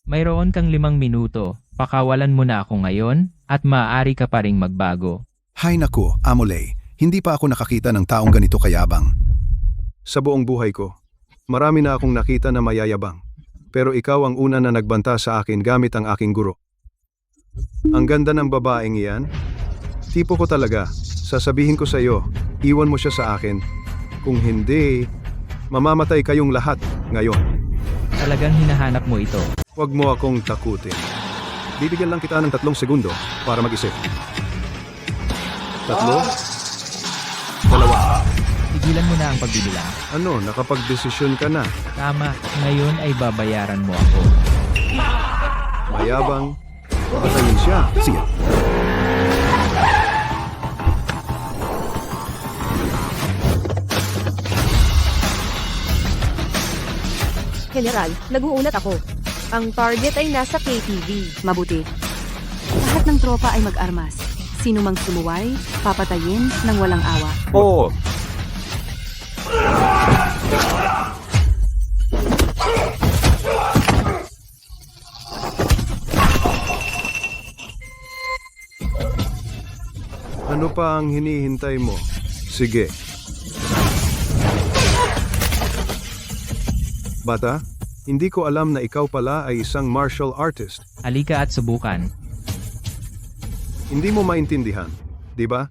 Mayroon kang 5 minuto. Pakawalan mo na ako ngayon at maaari ka pa ring magbago. Hay naku, Amolei. Hindi pa ako nakakita ng taong ganito kayabang. Sa buong buhay ko, marami na akong nakita na mayayabang. Pero ikaw ang una na nagbanta sa akin gamit ang aking guro. Ang ganda ng babaeng iyan. Tipo ko talaga. Sasabihin ko sa iyo, iwan mo siya sa akin. Kung hindi, mamamatay kayong lahat ngayon. Talagang hinahanap mo ito. Huwag mo akong takutin. Bibigyan lang kita ng 3 segundo para mag-isip. 3, 2. Tigilan mo na ang pagbibilang. Ano, nakapag-desisyon ka na? Tama, ngayon ay babayaran mo ako. Mayabang. Patayin siya. Sige. General, naguulat ako. Ang target ay nasa KTV. Mabuti. Lahat ng tropa ay mag-armas. Sino mang sumuway, papatayin ng walang awa. Oo. Ano pa ang hinihintay mo? Sige. Bata, hindi ko alam na ikaw pala ay isang martial artist. Halika at subukan. Hindi mo maintindihan, di ba?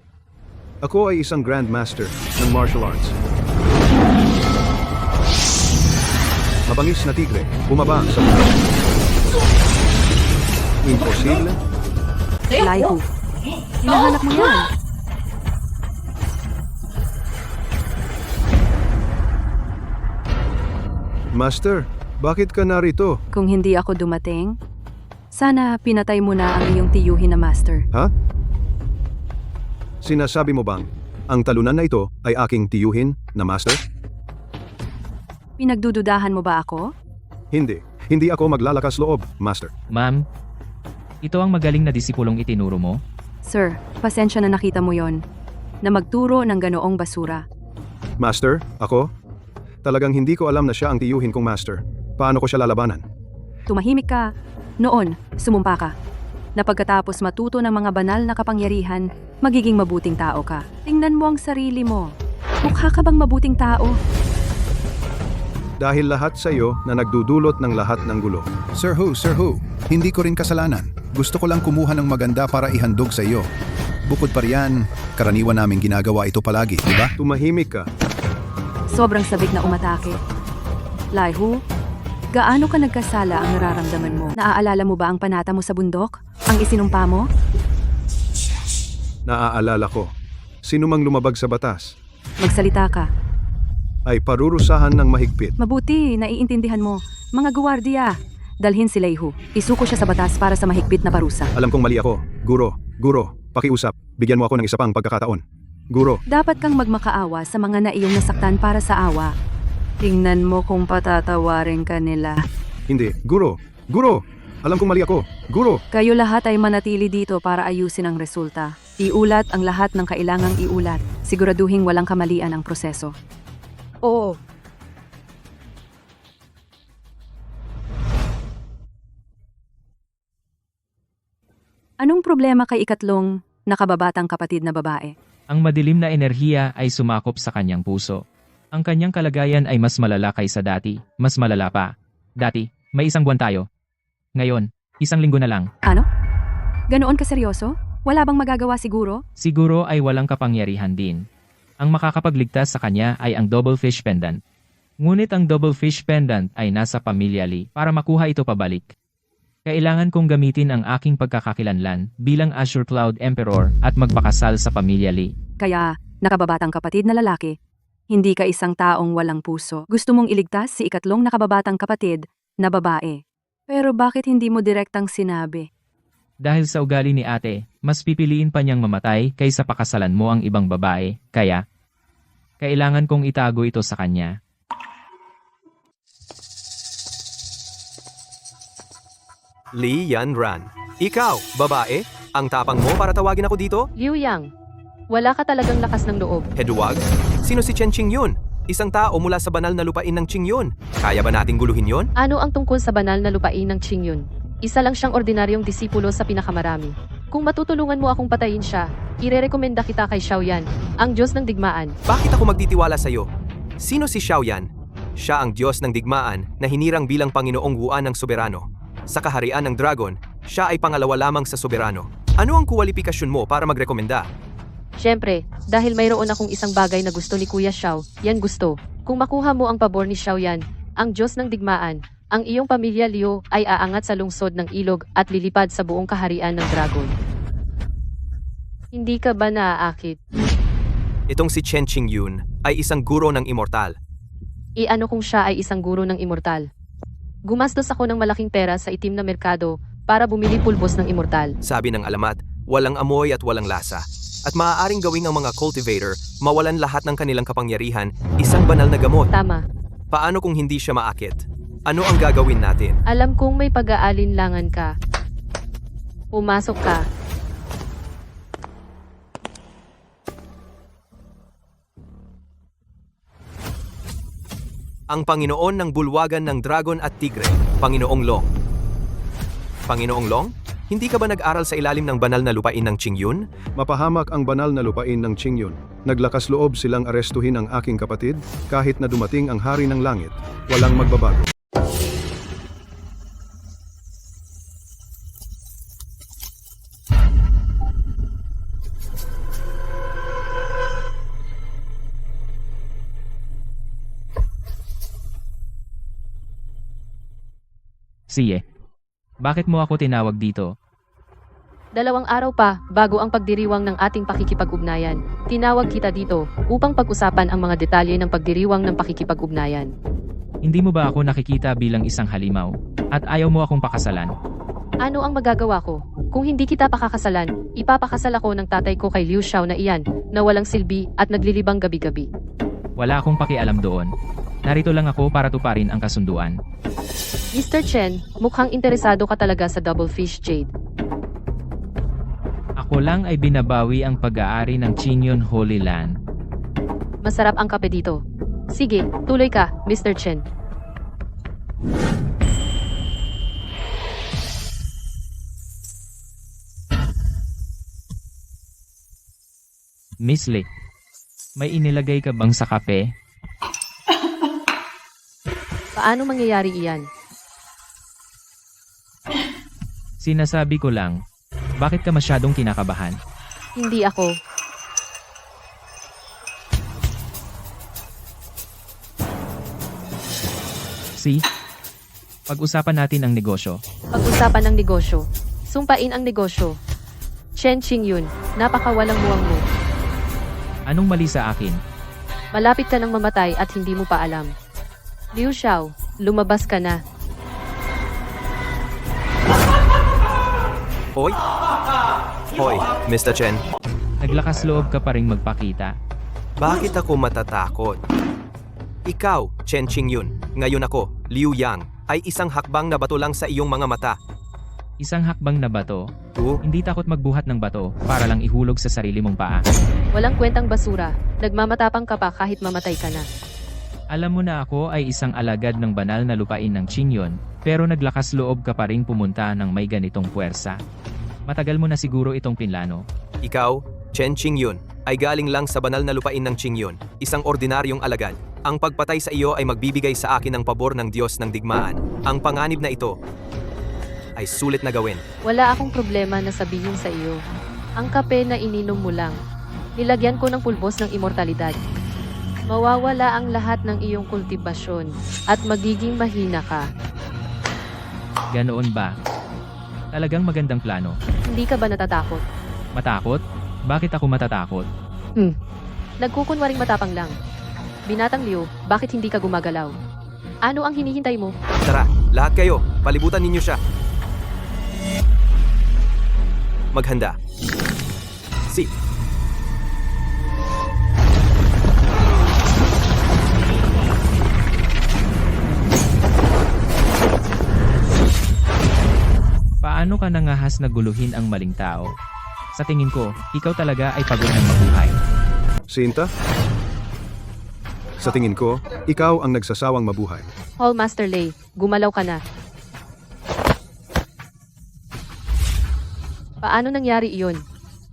Ako ay isang grandmaster ng martial arts. Mabangis na tigre, bumaba sa buhay. Imposible? Lei Hu. Hinahanap mo yan. Master, bakit ka narito? Kung hindi ako dumating, sana pinatay mo na ang iyong tiyuhin na master. Ha? Sinasabi mo bang ang talunan na ito ay aking tiyuhin na master? Pinagdududahan mo ba ako? Hindi. Hindi ako maglalakas loob, master. Ma'am, ito ang magaling na disipulong itinuro mo? Sir, pasensya na nakita mo yon. Na magturo ng ganoong basura. Master, ako? Talagang hindi ko alam na siya ang tiyuhin kong master. Paano ko siya lalabanan? Tumahimik ka. Noon, sumumpa ka. na pagkatapos matuto ng mga banal na kapangyarihan, magiging mabuting tao ka. Tingnan mo ang sarili mo. Mukha ka bang mabuting tao? Dahil lahat sa iyo na nagdudulot ng lahat ng gulo. Sir Hu, hindi ko rin kasalanan. Gusto ko lang kumuha ng maganda para ihandog sa iyo. Bukod pa riyan, karaniwan namin ginagawa ito palagi, di ba? Tumahimik ka. Sobrang sabik na umatake. Lai Hu, gaano ka nagkasala ang nararamdaman mo? Naaalala mo ba ang panata mo sa bundok? Ang isinumpa mo? Naaalala ko. Sino mang lumabag sa batas Magsalita ka. ay parurusahan ng mahigpit. Mabuti, naiintindihan mo. Mga guwardiya, dalhin si Lai Hu. Isuko siya sa batas para sa mahigpit na parusa. Alam kong mali ako. Guro, pakiusap. Bigyan mo ako ng isa pang pagkakataon. Guro, Dapat kang magmakaawa sa mga naiyong nasaktan para sa awa. Tingnan mo kung patatawarin ka nila. hindi. Guro, alam kong mali ako. Guro, Kayo lahat ay manatili dito para ayusin ang resulta. Iulat ang lahat ng kailangang iulat. Siguraduhin walang kamalian ang proseso. Oo. Anong problema kay ikatlong nakababatang kapatid na babae? Ang madilim na enerhiya ay sumakop sa kanyang puso. Ang kanyang kalagayan ay mas malala kaysa dati, mas malala pa. Dati, may 1 buwan tayo. Ngayon, 1 linggo na lang. Ano? Ganoon ka seryoso? Wala bang magagawa siguro? Siguro ay walang kapangyarihan din. Ang makakapagligtas sa kanya ay ang Double Fish Pendant. Ngunit ang Double Fish Pendant ay nasa pamilya Lee para makuha ito pabalik. Kailangan kong gamitin ang aking pagkakakilanlan bilang Azure Cloud Emperor at magpakasal sa pamilya Lee. Kaya, nakababatang kapatid na lalaki, hindi ka isang taong walang puso. Gusto mong iligtas si ikatlong nakababatang kapatid na babae. Pero bakit hindi mo direktang sinabi? Dahil sa ugali ni ate, mas pipiliin pa niyang mamatay kaysa pakasalan mo ang ibang babae, kaya kailangan kong itago ito sa kanya. Li Yanran. Ikaw, babae? Ang tapang mo para tawagin ako dito? Liu Yang, wala ka talagang lakas ng loob. Hedwag? Sino si Chen Qingyun? Isang tao mula sa banal na lupain ng Qingyun. Kaya ba nating guluhin yon? Ano ang tungkol sa banal na lupain ng Qingyun? Isa lang siyang ordinaryong disipulo sa pinakamarami. Kung matutulungan mo akong patayin siya, irerekomenda kita kay Xiaoyan, ang Diyos ng digmaan. Bakit ako magtitiwala sa'yo? Sino si Xiaoyan? Siya ang Diyos ng digmaan na hinirang bilang Panginoong Wuan ng soberano. Sa kaharian ng dragon, siya ay pangalawa lamang sa soberano. Ano ang kuwalifikasyon mo para magrekomenda? Siyempre, dahil mayroon akong isang bagay na gusto ni Kuya Xiao, yan gusto. Kung makuha mo ang pabor ni Xiaoyan, ang Diyos ng digmaan, ang iyong pamilya Liu ay aangat sa lungsod ng ilog at lilipad sa buong kaharian ng dragon. Hindi ka ba naaakit? Itong si Chen Qingyun ay isang guro ng immortal. Iano kung siya ay isang guro ng immortal? Gumastos ako ng malaking pera sa itim na merkado para bumili pulbos ng immortal. Sabi ng alamat, walang amoy at walang lasa. At maaaring gawing ang mga cultivator mawalan lahat ng kanilang kapangyarihan, isang banal na gamot. Tama. Paano kung hindi siya maakit? Ano ang gagawin natin? Alam kong may pag-aalinlangan ka. Pumasok ka. Ang Panginoon ng bulwagan ng dragon at tigre, Panginoong Long. Panginoong Long? Hindi ka ba nag-aral sa ilalim ng banal na lupain ng Qingyun? mapahamak ang banal na lupain ng Qingyun. Naglakas loob silang arestuhin ang aking kapatid kahit na dumating ang hari ng langit. Walang magbabago. Siye, bakit mo ako tinawag dito? 2 araw pa bago ang pagdiriwang ng ating pakikipag-ugnayan. Tinawag kita dito upang pag-usapan ang mga detalye ng pagdiriwang ng pakikipag-ugnayan. Hindi mo ba ako nakikita bilang isang halimaw? At ayaw mo akong pakasalan? Ano ang magagawa ko? Kung hindi kita pakakasalan, ipapakasal ako ng tatay ko kay Liu Xiao na iyan, na walang silbi at naglilibang gabi-gabi. Wala akong pakialam doon. Narito lang ako para tuparin ang kasunduan. Mr. Chen, mukhang interesado ka talaga sa Double Fish Jade. Ako lang ay binabawi ang pag-aari ng Qingyun Holy Land. Masarap ang kape dito. Sige, tuloy ka, Mr. Chen. Miss Lee, may inilagay ka bang sa kape? Paano mangyayari iyan? Sinasabi ko lang, bakit ka masyadong kinakabahan? Hindi ako. See? Pag-usapan natin ang negosyo. Pag-usapan ng negosyo. Sumpain ang negosyo. Chen Qingyun, napakawalang muwang mo. Anong mali sa akin? Malapit ka nang mamatay at hindi mo pa alam. Liu Xiao, lumabas ka na. Hoy! Hoy, Mr. Chen. Naglakas loob ka pa ring magpakita. Bakit ako matatakot? Ikaw, Chen Qingyun, ngayon ako, Liu Yang, ay isang hakbang na bato lang sa iyong mga mata. Isang hakbang na bato? Oh, Hindi takot magbuhat ng bato para lang ihulog sa sarili mong paa. Walang kwentang basura. Nagmamatapang ka pa kahit mamatay ka na. Alam mo na ako ay isang alagad ng banal na lupain ng Qingyun, pero naglakas loob ka pa ring pumunta ng may ganitong puwersa. Matagal mo na siguro itong pinlano. ikaw, Chen Qingyun, ay galing lang sa banal na lupain ng Qingyun, isang ordinaryong alagad. Ang pagpatay sa iyo ay magbibigay sa akin ng pabor ng Diyos ng digmaan. Ang panganib na ito ay sulit na gawin. Wala akong problema na sabihin sa iyo. Ang kape na ininom mo lang. Nilagyan ko ng pulbos ng immortalidad. Mawawala ang lahat ng iyong kultibasyon at magiging mahina ka. Ganoon ba? Talagang magandang plano. Hindi ka ba natatakot? Matakot? Bakit ako matatakot? Nagkukunwaring matapang lang. Binatang Liu, bakit hindi ka gumagalaw? Ano ang hinihintay mo? Tara, lahat kayo, palibutan ninyo siya. Maghanda. Si. Paano ka nangahas na guluhin ang maling tao? Sa tingin ko, ikaw talaga ay pagod ng mabuhay. Sinta? Sa tingin ko, ikaw ang nagsasawang mabuhay. Hall Master Lei, gumalaw ka na. Paano nangyari iyon?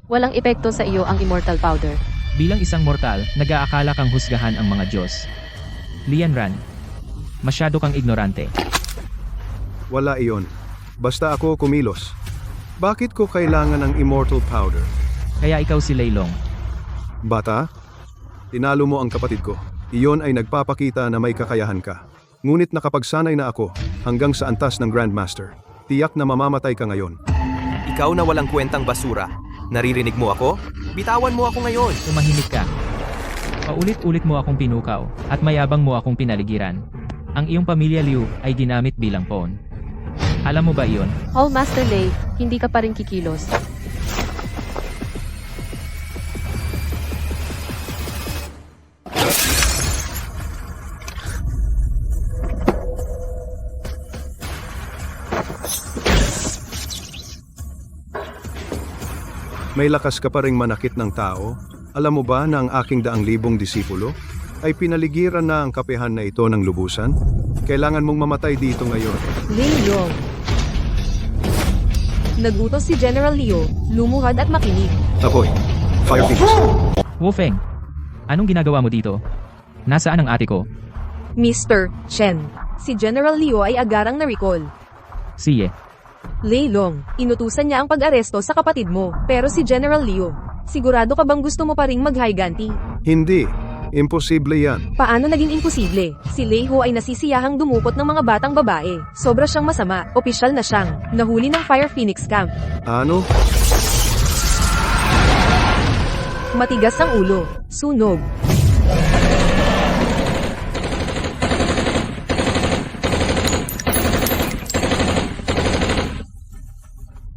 Walang epekto sa iyo ang immortal powder. Bilang isang mortal, nag-aakala kang husgahan ang mga Diyos. Lian Ran, masyado kang ignorante. Wala iyon. Basta ako kumilos. Bakit ko kailangan ng immortal powder? Kaya ikaw si Leilong. Bata, tinalo mo ang kapatid ko. Iyon ay nagpapakita na may kakayahan ka. Ngunit nakapagsanay na ako hanggang sa antas ng Grandmaster. Tiyak na mamamatay ka ngayon. Ikaw na walang kwentang basura. Naririnig mo ako? Bitawan mo ako ngayon. Tumahimik ka. Paulit-ulit mo akong pinukaw, at mayabang mo akong pinaligiran. Ang iyong pamilya Liu ay ginamit bilang pawn. Alam mo ba iyon? Hall Master Lei, hindi ka pa rin kikilos. May lakas ka pa ring manakit ng tao? Alam mo ba na ang aking 200,000 disipulo ay pinaligiran na ang kapehan na ito ng lubusan? Kailangan mong mamatay dito ngayon. Liu. Nagutos si General Liu, lumuhad at makinig. Apoy, Fire Phoenix. Wu Feng, anong ginagawa mo dito? Nasaan ang ate ko? Mr. Chen, si General Liu ay agarang na-recall. Siye. Lei Long, inutusan niya ang pag-aresto sa kapatid mo, pero si General Liu, sigurado ka bang gusto mo pa ring mag-higanti? Hindi. Imposible yan. Paano naging imposible? Si Lei Ho ay nasisiyahang dumukot ng mga batang babae. Sobra siyang masama, opisyal na siyang nahuli ng Fire Phoenix Camp. Ano? Matigas ang ulo, sunog.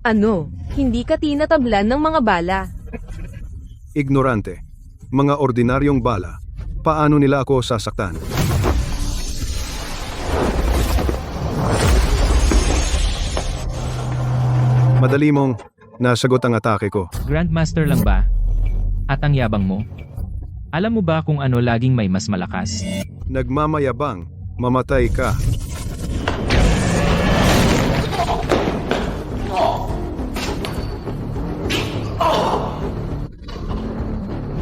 Ano? Hindi ka tinatablan ng mga bala. Ignorante. Mga ordinaryong bala. Paano nila ako sasaktan? Madali mong nasagot ang atake ko. Grandmaster lang ba? At ang yabang mo? Alam mo ba kung ano laging may mas malakas? Nagmamayabang, mamatay ka.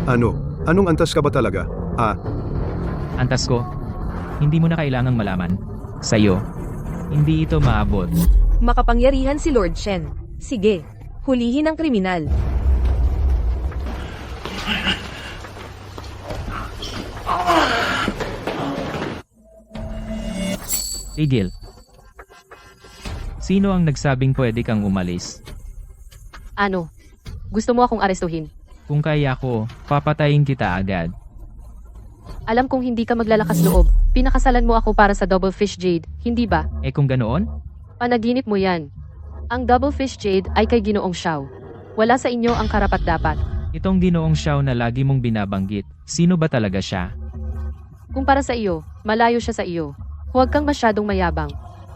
Ano? Anong antas ka ba talaga? Antas ko, hindi mo na kailangang malaman. Sa'yo, hindi ito maabot. Makapangyarihan si Lord Shen. Sige, hulihin ang kriminal. Tigil. Sino ang nagsabing pwede kang umalis? Ano? Gusto mo akong arestuhin? Kung kaya ko, papatayin kita agad. Alam kong hindi ka maglalakas loob. Pinakasalan mo ako para sa Double Fish Jade, hindi ba? Eh kung ganoon? Panaginip mo yan. Ang Double Fish Jade ay kay Ginoong Xiao. Wala sa inyo ang karapat-dapat. Itong Ginoong Xiao na lagi mong binabanggit, sino ba talaga siya? Kung para sa iyo, malayo siya sa iyo. Huwag kang masyadong mayabang.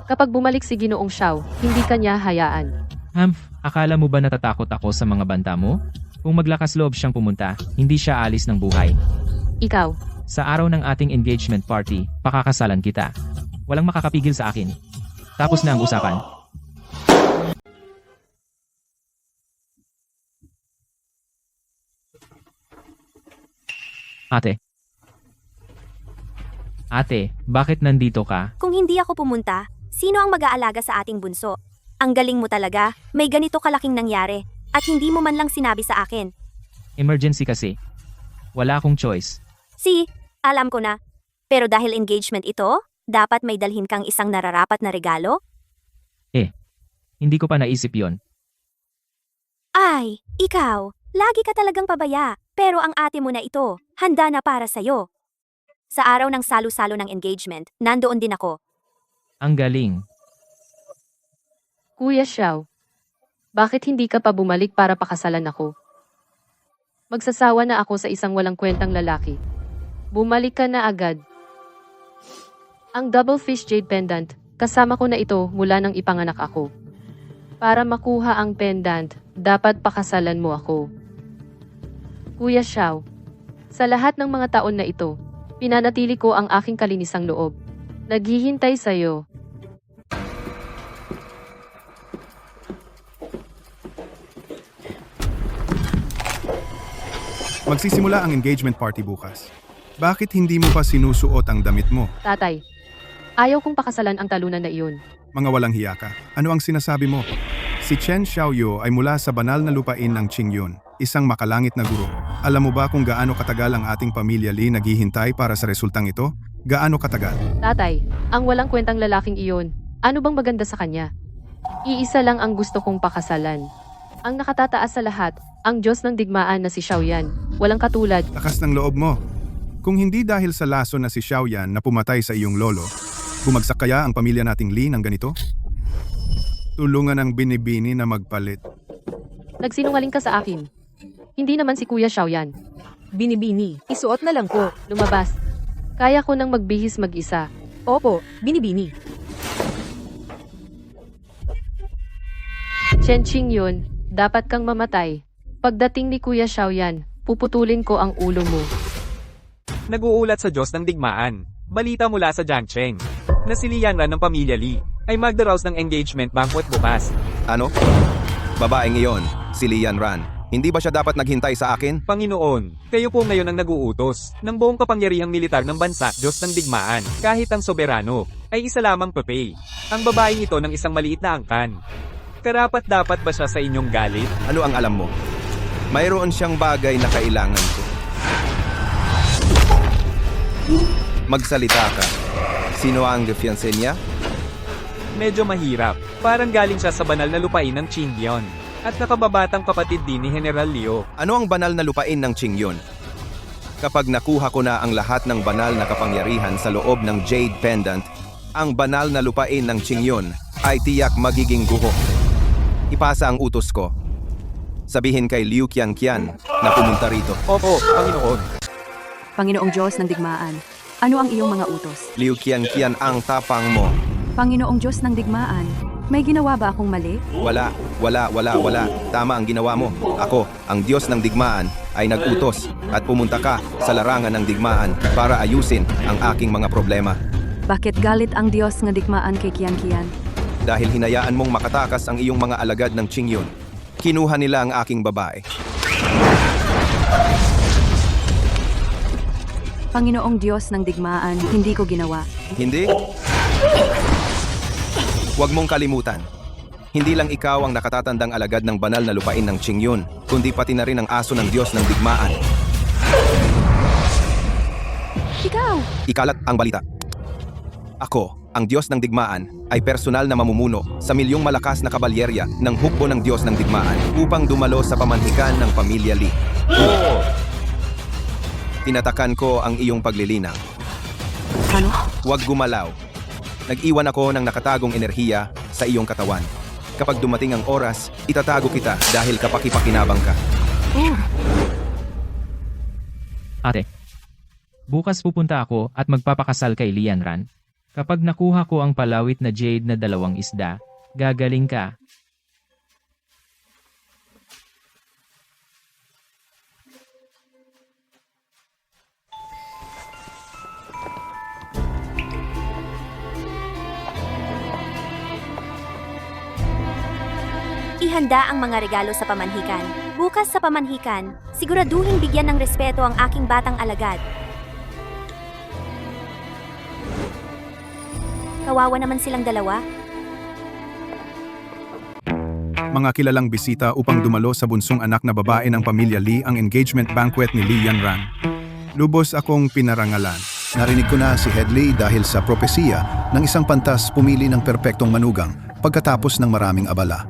Kapag bumalik si Ginoong Xiao, hindi ka niya hayaan. Akala mo ba natatakot ako sa mga banta mo? Kung maglakas loob siyang pumunta, hindi siya alis ng buhay. Ikaw, Sa araw ng ating engagement party, pakakasalan kita. Walang makakapigil sa akin. Tapos na ang usapan. Ate, bakit nandito ka? Kung hindi ako pumunta, sino ang mag-aalaga sa ating bunso? Ang galing mo talaga, may ganito kalaking nangyari, at hindi mo man lang sinabi sa akin. Emergency kasi. Wala akong choice. Alam ko na. Pero dahil engagement ito, dapat may dalhin kang isang nararapat na regalo? Hindi ko pa naisip yon. Ay, ikaw, lagi ka talagang pabaya, pero ang ate mo na ito, handa na para sa'yo. Sa araw ng salo-salo ng engagement, nandoon din ako. Ang galing. Kuya Xiao, bakit hindi ka pa bumalik para pakasalan ako? Magsasawa na ako sa isang walang kwentang lalaki. Bumalik ka na agad. Ang Double Fish Jade Pendant, kasama ko na ito mula nang ipanganak ako. Para makuha ang pendant, dapat pakasalan mo ako. Kuya Xiao, sa lahat ng mga taon na ito, pinanatili ko ang aking kalinisang loob. Naghihintay sa'yo. Magsisimula ang engagement party bukas. Bakit hindi mo pa sinusuot ang damit mo? Tatay, ayaw kong pakasalan ang talunan na iyon. Mga walang hiya ka. Ano ang sinasabi mo? Si Chen Xiaoyu ay mula sa banal na lupain ng Qingyun, isang makalangit na guro. Alam mo ba kung gaano katagal ang ating pamilya Li naghihintay para sa resultang ito? Gaano katagal? Tatay, ang walang kwentang lalaking iyon, ano bang maganda sa kanya? Iisa lang ang gusto kong pakasalan. Ang nakatataas sa lahat, ang Diyos ng digmaan na si Xiaoyan. Walang katulad. Lakas ng loob mo. Kung hindi dahil sa laso na si Xiaoyan na pumatay sa iyong lolo, bumagsak kaya ang pamilya nating Li ng ganito? Tulungan ang binibini na magpalit. Nagsinungaling ka sa akin. Hindi naman si Kuya Xiaoyan. Binibini, isuot na lang po. Lumabas. Kaya ko nang magbihis mag-isa. Opo, binibini. Chen Qingyun, dapat kang mamatay. Pagdating ni Kuya Xiaoyan, puputulin ko ang ulo mo. Nag-uulat sa Diyos ng digmaan. Balita mula sa Jiangcheng na si Lian Ran ng pamilya Li ay magdaraos ng engagement banquet bukas. Ano? Babaeng iyon, si Lian Ran. Hindi ba siya dapat naghintay sa akin? Panginoon, kayo po ngayon ang nag-uutos ng buong kapangyarihang militar ng bansa, Diyos ng digmaan. Kahit ang soberano ay isa lamang Pepe. Ang babaeng ito ng isang maliit na angkan. Karapat-dapat ba siya sa inyong galit? Ano ang alam mo? Mayroon siyang bagay na kailangan ko. Magsalita ka. Sino ang fiancé niya? Medyo mahirap. Parang galing siya sa banal na lupain ng Qingdian. At nakababatang kapatid din ni General Liu. Ano ang banal na lupain ng Qingyun? Kapag nakuha ko na ang lahat ng banal na kapangyarihan sa loob ng Jade Pendant, ang banal na lupain ng Qingyun ay tiyak magiging guho. Ipasa ang utos ko. Sabihin kay Liu Qianqian na pumunta rito. Opo, Panginoon. Panginoong Diyos ng digmaan, ano ang iyong mga utos? Liu Qianqian, ang tapang mo. Panginoong Diyos ng digmaan, may ginawa ba akong mali? Wala. Tama ang ginawa mo. Ako, ang Diyos ng digmaan, ay nag-utos at pumunta ka sa larangan ng digmaan para ayusin ang aking mga problema. Bakit galit ang Diyos ng digmaan kay Qianqian? Dahil hinayaan mong makatakas ang iyong mga alagad ng Qingyun, kinuha nila ang aking babae. Panginoong Diyos ng digmaan, hindi ko ginawa. Hindi? Huwag mong kalimutan. Hindi lang ikaw ang nakatatandang alagad ng banal na lupain ng Qingyun, kundi pati na rin ang aso ng Diyos ng digmaan. Ikaw! Ikalat ang balita. Ako, ang Diyos ng digmaan, ay personal na mamumuno sa milyong malakas na kabalyerya ng hukbo ng Diyos ng digmaan upang dumalo sa pamanhikan ng pamilya Li. Tinatakan ko ang iyong paglilinaw. Ano? Huwag gumalaw. Nag-iwan ako ng nakatagong enerhiya sa iyong katawan. Kapag dumating ang oras, itatago kita dahil kapakipakinabang ka. Ate, bukas pupunta ako at magpapakasal kay Lianran. Kapag nakuha ko ang palawit na jade na 2 isda, gagaling ka. Ihanda ang mga regalo sa pamanhikan. Bukas sa pamanhikan, siguraduhin bigyan ng respeto ang aking batang alagad. Kawawa naman silang dalawa. Mga kilalang bisita upang dumalo sa bunsong anak na babae ng pamilya Li ang engagement banquet ni Li Yanran. Lubos akong pinarangalan. Narinig ko na si Head Li dahil sa propesiya ng isang pantas pumili ng perpektong manugang pagkatapos ng maraming abala.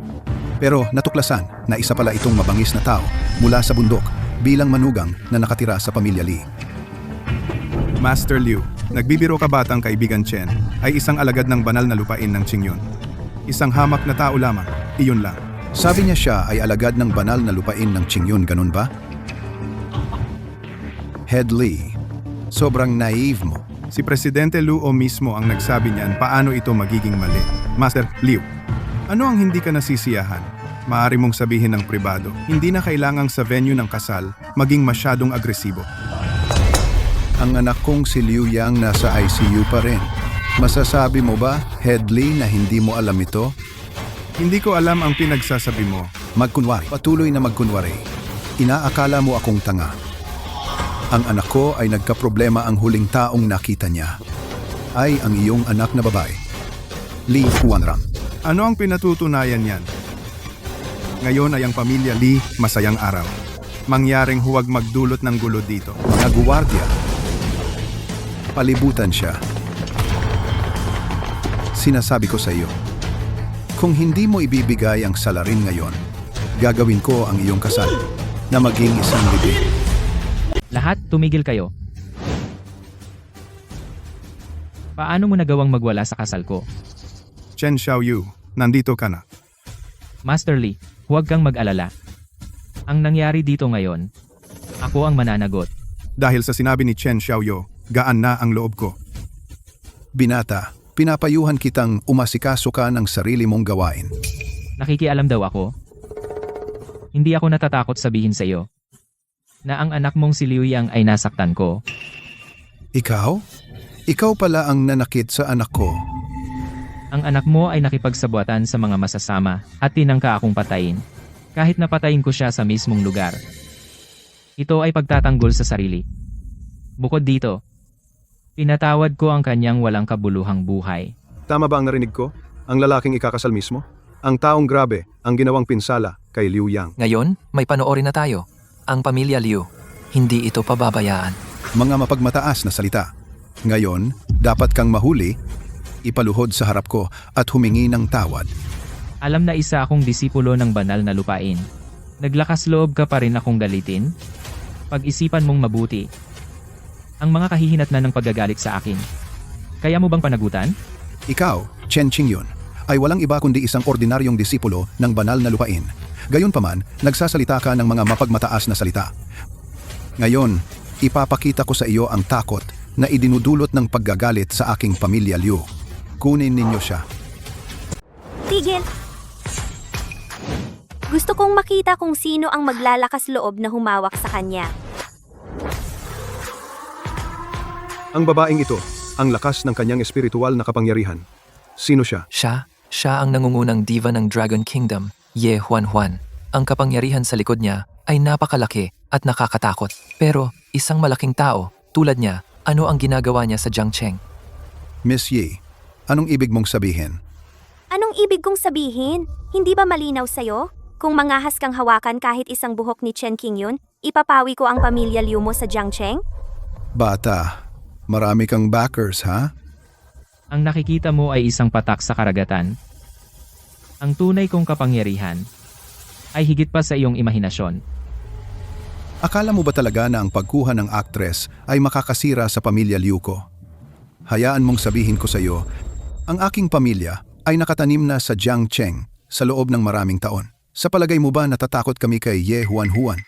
Pero natuklasan na isa pala itong mabangis na tao mula sa bundok bilang manugang na nakatira sa pamilya Li. Master Liu, nagbibiro ka batang kaibigan Chen ay isang alagad ng banal na lupain ng Qingyun. Isang hamak na tao lamang, iyon lang. Sabi niya siya ay alagad ng banal na lupain ng Qingyun, ganun ba? Head Li, sobrang naive mo. Si Presidente Luo mismo ang nagsabi niyan paano ito magiging mali. Master Liu, ano ang hindi ka nasisiyahan? Maaari mong sabihin ng pribado, hindi na kailangang sa venue ng kasal maging masyadong agresibo. Ang anak kong si Liu Yang nasa ICU pa rin. Masasabi mo ba, Head Li, na hindi mo alam ito? Hindi ko alam ang pinagsasabi mo. Magkunwari. Patuloy na magkunwari. Inaakala mo akong tanga. Ang anak ko ay nagkaproblema ang huling taong nakita niya. Ay ang iyong anak na babae, Li Huanram. Ano ang pinatutunayan niyan? Ngayon ay ang pamilya Li masayang araw. Mangyaring huwag magdulot ng gulo dito. Mga guwardiya. Palibutan siya. Sinasabi ko sa iyo, kung hindi mo ibibigay ang salarin ngayon, gagawin ko ang iyong kasal na maging isang libing. Lahat tumigil kayo. Paano mo nagawang magwala sa kasal ko? Chen Xiaoyu, nandito ka na. Master Li, huwag kang mag-alala. Ang nangyari dito ngayon, ako ang mananagot. Dahil sa sinabi ni Chen Xiaoyu, gaan na ang loob ko. Binata, pinapayuhan kitang umasikaso ka ng sarili mong gawain. Nakikialam daw ako? Hindi ako natatakot sabihin sa iyo na ang anak mong si Liu Yang ay nasaktan ko. Ikaw? Ikaw pala ang nanakit sa anak ko. Ang anak mo ay nakipagsabuatan sa mga masasama at tinangka akong patayin. Kahit napatayin ko siya sa mismong lugar. Ito ay pagtatanggol sa sarili. Bukod dito, pinatawad ko ang kanyang walang kabuluhang buhay. Tama ba ang narinig ko? Ang lalaking ikakasal mismo? Ang taong grabe ang ginawang pinsala kay Liu Yang. Ngayon, may panoorin na tayo. Ang pamilya Liu, hindi ito pababayaan. Mga mapagmataas na salita. Ngayon, dapat kang mahuli, ipaluhod sa harap ko at humingi ng tawad. Alam na isa akong disipulo ng banal na lupain. Naglakas loob ka pa rin akong galitin? Pag-isipan mong mabuti. Ang mga kahihinatnan ng paggagalit sa akin. Kaya mo bang panagutan? Ikaw, Chen Qingyun, ay walang iba kundi isang ordinaryong disipulo ng banal na lupain. Gayunpaman, nagsasalita ka ng mga mapagmataas na salita. Ngayon, ipapakita ko sa iyo ang takot na idinudulot ng paggagalit sa aking pamilya Liu. Kunin ninyo siya. Tigil! Gusto kong makita kung sino ang maglalakas loob na humawak sa kanya. Ang babaeng ito, ang lakas ng kanyang espiritual na kapangyarihan. Sino siya? Siya ang nangungunang diva ng Dragon Kingdom, Ye Huanhuan. Ang kapangyarihan sa likod niya ay napakalaki at nakakatakot. Pero isang malaking tao, tulad niya, Ano ang ginagawa niya sa Jiangcheng? Miss Yi, anong ibig mong sabihin? Anong ibig kong sabihin? Hindi ba malinaw sa'yo? Kung mangahas kang hawakan kahit isang buhok ni Chen Qingyun, ipapawi ko ang pamilya Liu mo sa Jiangcheng? Bata, marami kang backers, ha? Ang nakikita mo ay isang patak sa karagatan. Ang tunay kong kapangyarihan ay higit pa sa iyong imahinasyon. Akala mo ba talaga na ang pagkuha ng actress ay makakasira sa pamilya Liu ko? Hayaan mong sabihin ko sa iyo, ang aking pamilya ay nakatanim na sa Jiangcheng sa loob ng maraming taon. Sa palagay mo ba natatakot kami kay Ye Huanhuan?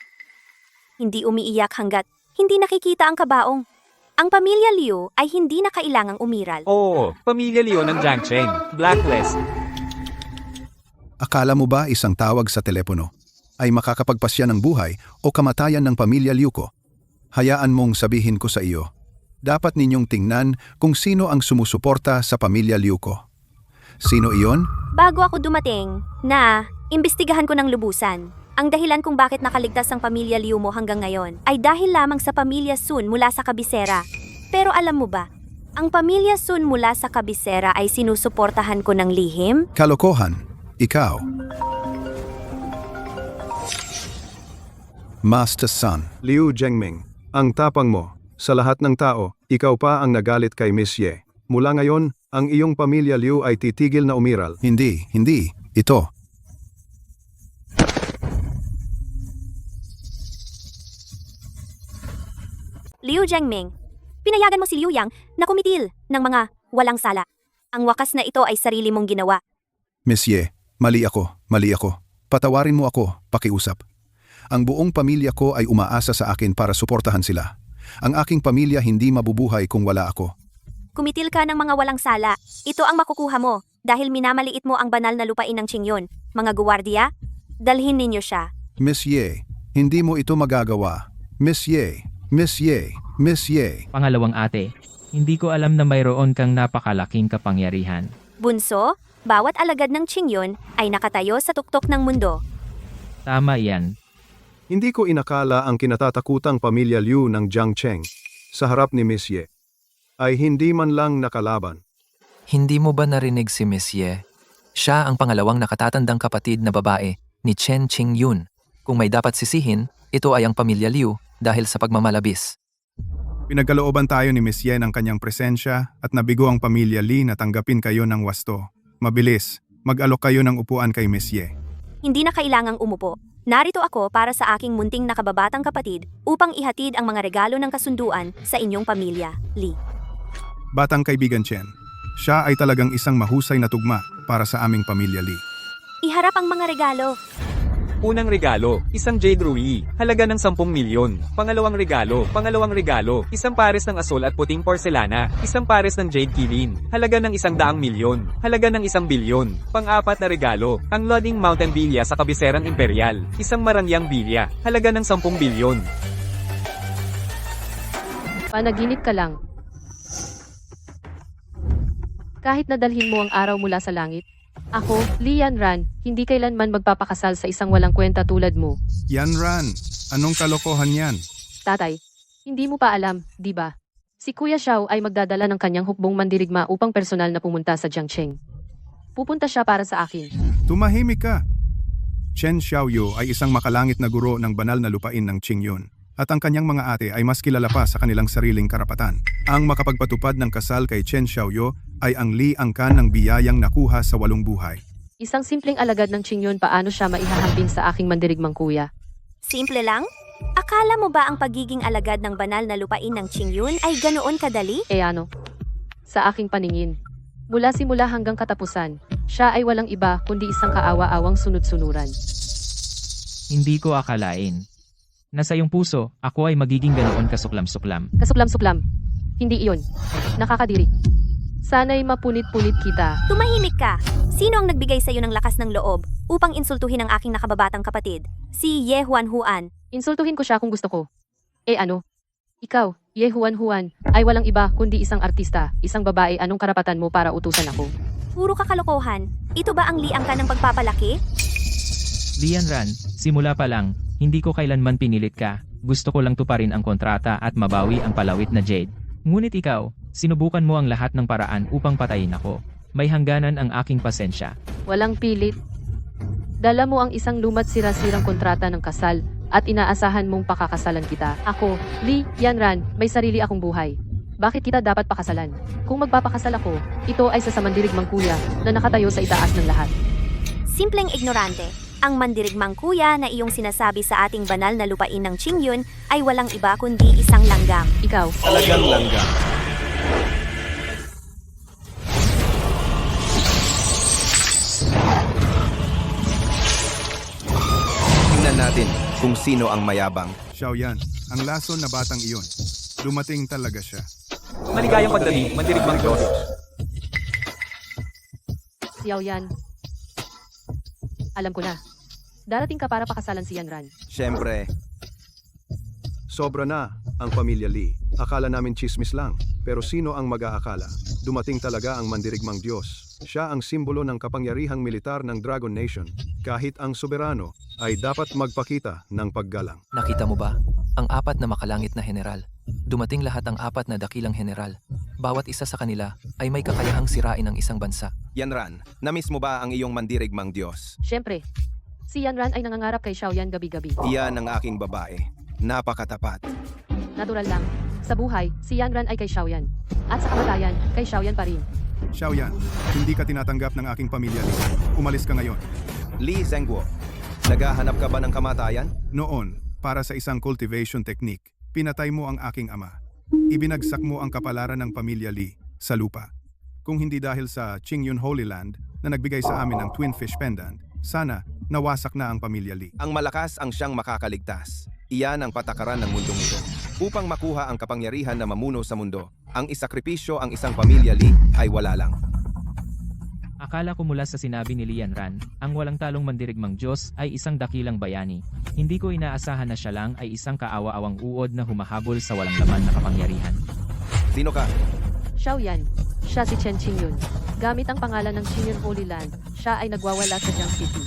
Hindi umiiyak hanggat hindi nakikita ang kabaong. Ang pamilya Liu ay hindi na kailangang umiral. Oo, pamilya Liu ng Jiangcheng. Blacklist. Akala mo ba isang tawag sa telepono ay makakapagpasya ng buhay o kamatayan ng pamilya Liu ko? Hayaan mong sabihin ko sa iyo, dapat ninyong tingnan kung sino ang sumusuporta sa pamilya Liu ko. Sino iyon? Bago ako dumating, imbestigahan ko ng lubusan. Ang dahilan kung bakit nakaligtas ang pamilya Liu mo hanggang ngayon ay dahil lamang sa pamilya Sun mula sa kabisera. Pero alam mo ba, ang pamilya Sun mula sa kabisera ay sinusuportahan ko ng lihim? Kalokohan. Ikaw. Master Sun. Liu Zhengming, ang tapang mo. Sa lahat ng tao, ikaw pa ang nagalit kay Miss Ye. Mula ngayon, ang iyong pamilya Liu ay titigil na umiral. Hindi. Ito. Liu Zhengming, pinayagan mo si Liu Yang na kumitil ng mga walang sala. Ang wakas na ito ay sarili mong ginawa. Miss Ye, mali ako. Patawarin mo ako, pakiusap. Ang buong pamilya ko ay umaasa sa akin para suportahan sila. Ang aking pamilya hindi mabubuhay kung wala ako. Kumitil ka ng mga walang sala. Ito ang makukuha mo dahil minamaliit mo ang banal na lupain ng Qingyun. Mga guwardiya, dalhin ninyo siya. Miss Ye, hindi mo ito magagawa. Miss Ye. Pangalawang ate, hindi ko alam na mayroon kang napakalaking kapangyarihan. Bunso, bawat alagad ng Qingyun ay nakatayo sa tuktok ng mundo. Tama yan. Hindi ko inakala ang kinatatakutang pamilya Liu ng Jiangcheng sa harap ni Miss Ye ay hindi man lang nakalaban. Hindi mo ba narinig si Miss Ye? Siya ang pangalawang nakatatandang kapatid na babae ni Chen Qingyun. Kung may dapat sisihin, ito ay ang pamilya Liu dahil sa pagmamalabis. Pinagkalooban tayo ni Miss Ye ng kanyang presensya at nabigo ang pamilya Li na tanggapin kayo ng wasto. Mabilis, mag-alok kayo ng upuan kay Miss Ye. Hindi na kailangang umupo. Narito ako para sa aking munting nakababatang kapatid upang ihatid ang mga regalo ng kasunduan sa inyong pamilya, Li. Batang kaibigan Chen, siya ay talagang isang mahusay na tugma para sa aming pamilya Li. Iharap ang mga regalo. Unang regalo, isang jade ruby, halaga ng 10 milyon. Pangalawang regalo, isang pares ng asol at puting porselana, isang pares ng jade kilin, halaga ng 100 milyon, halaga ng 1 bilyon. Pang-apat na regalo, ang Loading Mountain Bilya sa Kabiserang Imperial, isang marangyang bilya, halaga ng 10 bilyon. Panaginip ka lang. Kahit nadalhin mo ang araw mula sa langit, ako, Li Yanran, hindi kailanman magpapakasal sa isang walang kwenta tulad mo. Yanran, anong kalokohan yan? Tatay, hindi mo pa alam, di ba? Si Kuya Xiao ay magdadala ng kanyang hukbong mandirigma upang personal na pumunta sa Jiangcheng. Pupunta siya para sa akin. Tumahimik ka. Chen Xiaoyu ay isang makalangit na guro ng banal na lupain ng Qingyun. At ang kanyang mga ate ay mas kilala pa sa kanilang sariling karapatan. Ang makapagpatupad ng kasal kay Chen Xiaoyu ay ang Li Angkan ng biyayang nakuha sa 8 buhay. Isang simpleng alagad ng Qingyun, paano siya maihahambing sa aking mandirigmang kuya? Simple lang? Akala mo ba ang pagiging alagad ng banal na lupain ng Qingyun ay ganoon kadali? Ano? Sa aking paningin, mula simula hanggang katapusan, siya ay walang iba kundi isang kaawa-awang sunod-sunuran. Hindi ko akalain na sa iyong puso, ako ay magiging ganoon kasuklam-suklam. Kasuklam-suklam. Hindi iyon. Nakakadiri. Sana'y mapunit-punit kita. Tumahimik ka! Sino ang nagbigay sa iyo ng lakas ng loob upang insultuhin ang aking nakababatang kapatid, si Ye Huanhuan? Insultuhin ko siya kung gusto ko. Ano? Ikaw, Ye Huanhuan, ay walang iba kundi isang artista, isang babae. Anong karapatan mo para utusan ako? Puro kakalokohan. Ito ba ang liang ka ng pagpapalaki? Li Yanran, simula pa lang, hindi ko kailanman pinilit ka. Gusto ko lang tuparin ang kontrata at mabawi ang palawit na jade. Ngunit ikaw, sinubukan mo ang lahat ng paraan upang patayin ako. May hangganan ang aking pasensya. Walang pilit. Dala mo ang isang lumat sira-sirang kontrata ng kasal at inaasahan mong pakakasalan kita. Ako, Lee Yanran, may sarili akong buhay. Bakit kita dapat pakasalan? Kung magpapakasal ako, ito ay sa samandirigmang kuya na nakatayo sa itaas ng lahat. Simpleng ignorante. Ang mandirigmang kuya na iyong sinasabi sa ating banal na lupain ng Qingyun ay walang iba kundi isang langgam. Ikaw. Talagang langgam. Tingnan natin kung sino ang mayabang. Xiaoyan, ang lason na batang iyon. Dumating talaga siya. Maligayang pagdating, mandirigmang Diyos. Xiao Yan. Alam ko na. Darating ka para pakasalan si Yanran. Siyempre, Sobra na ang pamilya Lee. Akala namin chismis lang. Pero sino ang mag-aakala? Dumating talaga ang mandirigmang Diyos. Siya ang simbolo ng kapangyarihang militar ng Dragon Nation. Kahit ang soberano ay dapat magpakita ng paggalang. Nakita mo ba? Ang apat na makalangit na general. Dumating lahat ang apat na dakilang general. Bawat isa sa kanila ay may kakayahang sirain ang isang bansa. Yanran, namiss mo ba ang iyong mandirigmang Diyos? Siyempre, si Yanran ay nangangarap kay Xiao Yan gabi-gabi. Iyan ang aking babae. Napakatapat. Natural lang. Sa buhay, si Yanran ay kay Xiao Yan. At sa kamatayan, kay Xiao Yan pa rin. Xiaoyan, hindi ka tinatanggap ng aking pamilya Lee. Umalis ka ngayon. Lee Zhengguo, naghahanap ka ba ng kamatayan? Noon, para sa isang cultivation technique, pinatay mo ang aking ama. Ibinagsak mo ang kapalaran ng pamilya Lee sa lupa. Kung hindi dahil sa Qingyun Holy Land na nagbigay sa amin ng Twin Fish Pendant, sana nawasak na ang pamilya Lee. Ang malakas ang siyang makakaligtas. Iyan ang patakaran ng mundong ito. Upang makuha ang kapangyarihan na mamuno sa mundo, ang isakripisyo ang isang pamilya Lee ay wala lang. Akala ko mula sa sinabi ni Lee Yanran, ang walang talong mandirigmang Diyos ay isang dakilang bayani. Hindi ko inaasahan na siya lang ay isang kaawa-awang uod na humahabol sa walang laman na kapangyarihan. Sino ka? Xiao Yan. Siya si Chen Qingyun. Gamit ang pangalan ng Qingyun Holy Land, siya ay nagwawala sa Jiang City.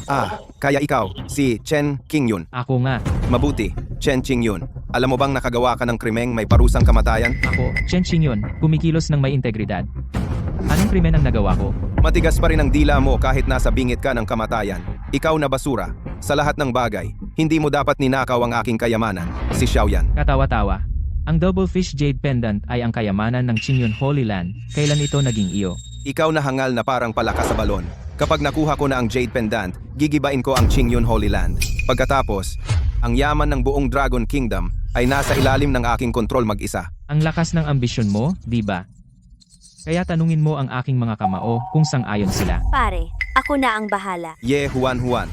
Kaya ikaw, si Chen Qingyun. Ako nga. Mabuti, Chen Qingyun. Alam mo bang nakagawa ka ng krimeng may parusang kamatayan? Ako, Chen Qingyun, kumikilos ng may integridad. Anong krimen ang nagawa ko? Matigas pa rin ang dila mo kahit nasa bingit ka ng kamatayan. Ikaw na basura. Sa lahat ng bagay, hindi mo dapat ninakaw ang aking kayamanan, si Xiaoyan. Katawa-tawa. Ang Double Fish Jade Pendant ay ang kayamanan ng Qingyun Holy Land. Kailan ito naging iyo? Ikaw na hangal na parang palakas sa balon. Kapag nakuha ko na ang Jade Pendant, gigibain ko ang Qingyun Holy Land. Pagkatapos, ang yaman ng buong Dragon Kingdom ay nasa ilalim ng aking kontrol mag-isa. Ang lakas ng ambisyon mo, di ba? Kaya tanungin mo ang aking mga kamao kung sang-ayon sila. Pare, ako na ang bahala. Ye Juan Juan,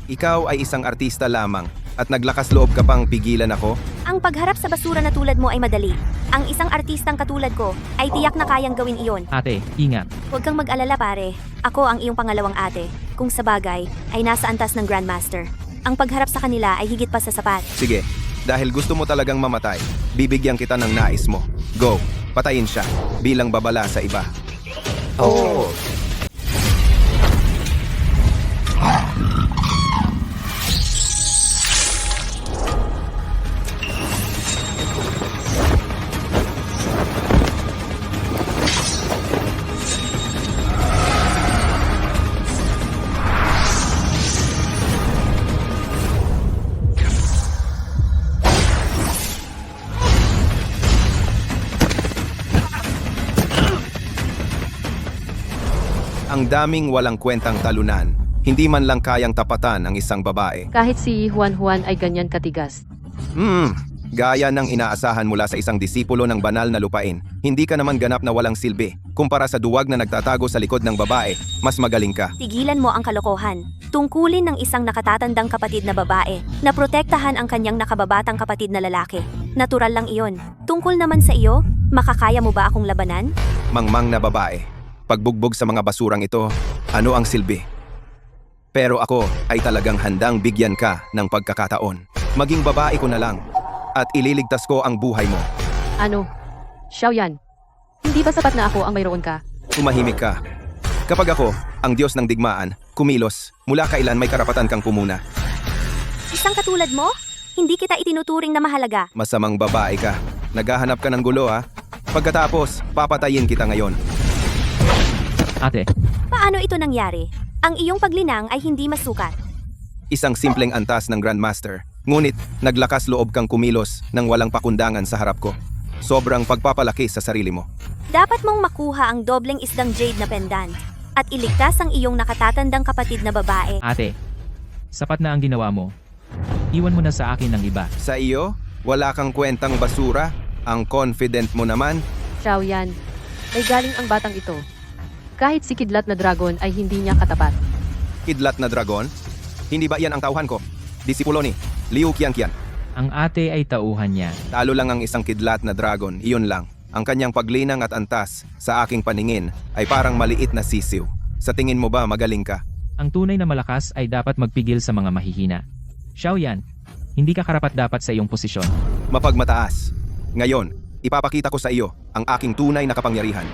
ikaw ay isang artista lamang at naglakas loob ka pang pigilan ako? Ang pagharap sa basura na tulad mo ay madali. Ang isang artistang katulad ko ay tiyak na kayang gawin iyon. Ate, ingat. Huwag kang mag-alala pare. Ako ang iyong pangalawang ate. Kung sa bagay, ay nasa antas ng Grandmaster. Ang pagharap sa kanila ay higit pa sa sapat. Sige, dahil gusto mo talagang mamatay, bibigyan kita ng nais mo. Go, patayin siya bilang babala sa iba. Oh! Ang daming walang kwentang talunan. Hindi man lang kayang tapatan ang isang babae. Kahit si Juan Juan ay ganyan katigas. Gaya ng inaasahan mula sa isang disipulo ng banal na lupain. Hindi ka naman ganap na walang silbi. Kumpara sa duwag na nagtatago sa likod ng babae, mas magaling ka. Tigilan mo ang kalokohan. Tungkulin ng isang nakatatandang kapatid na babae na protektahan ang kanyang nakababatang kapatid na lalaki. Natural lang iyon. Tungkol naman sa iyo, makakaya mo ba akong labanan? Mangmang na babae. Pagbugbog sa mga basurang ito, ano ang silbi? Pero ako ay talagang handang bigyan ka ng pagkakataon. Maging babae ko na lang at ililigtas ko ang buhay mo. Ano? Xiao Yan. Hindi ba sapat na ako ang mayroon ka? Tumahimik ka. Kapag ako, ang Diyos ng digmaan, kumilos, mula kailan may karapatan kang pumuna. Isang katulad mo? Hindi kita itinuturing na mahalaga. Masamang babae ka. Naghahanap ka ng gulo ha? Pagkatapos, papatayin kita ngayon. Ate, Paano ito nangyari? Ang iyong paglinang ay hindi masukat. Isang simpleng antas ng Grandmaster. Ngunit, naglakas loob kang kumilos nang walang pakundangan sa harap ko. Sobrang pagpapalaki sa sarili mo. Dapat mong makuha ang dobleng isdang jade na pendant at iligtas ang iyong nakatatandang kapatid na babae. ate, sapat na ang ginawa mo. Iwan mo na sa akin ng iba. Sa iyo, wala kang kwentang basura. Ang confident mo naman. Xiao Yan, may galing ang batang ito. Kahit si Kidlat na dragon ay hindi niya katapat. Kidlat na dragon? Hindi ba iyan ang tauhan ko? Disipulo ni Liu Qianqian. Ang ate ay tauhan niya. Talo lang ang isang kidlat na dragon, iyon lang. Ang kanyang paglinang at antas sa aking paningin ay parang maliit na sisiw. Sa tingin mo ba magaling ka? Ang tunay na malakas ay dapat magpigil sa mga mahihina. Xiao Yan, hindi ka karapat-dapat sa iyong posisyon. Mapagmataas. Ngayon, ipapakita ko sa iyo ang aking tunay na kapangyarihan.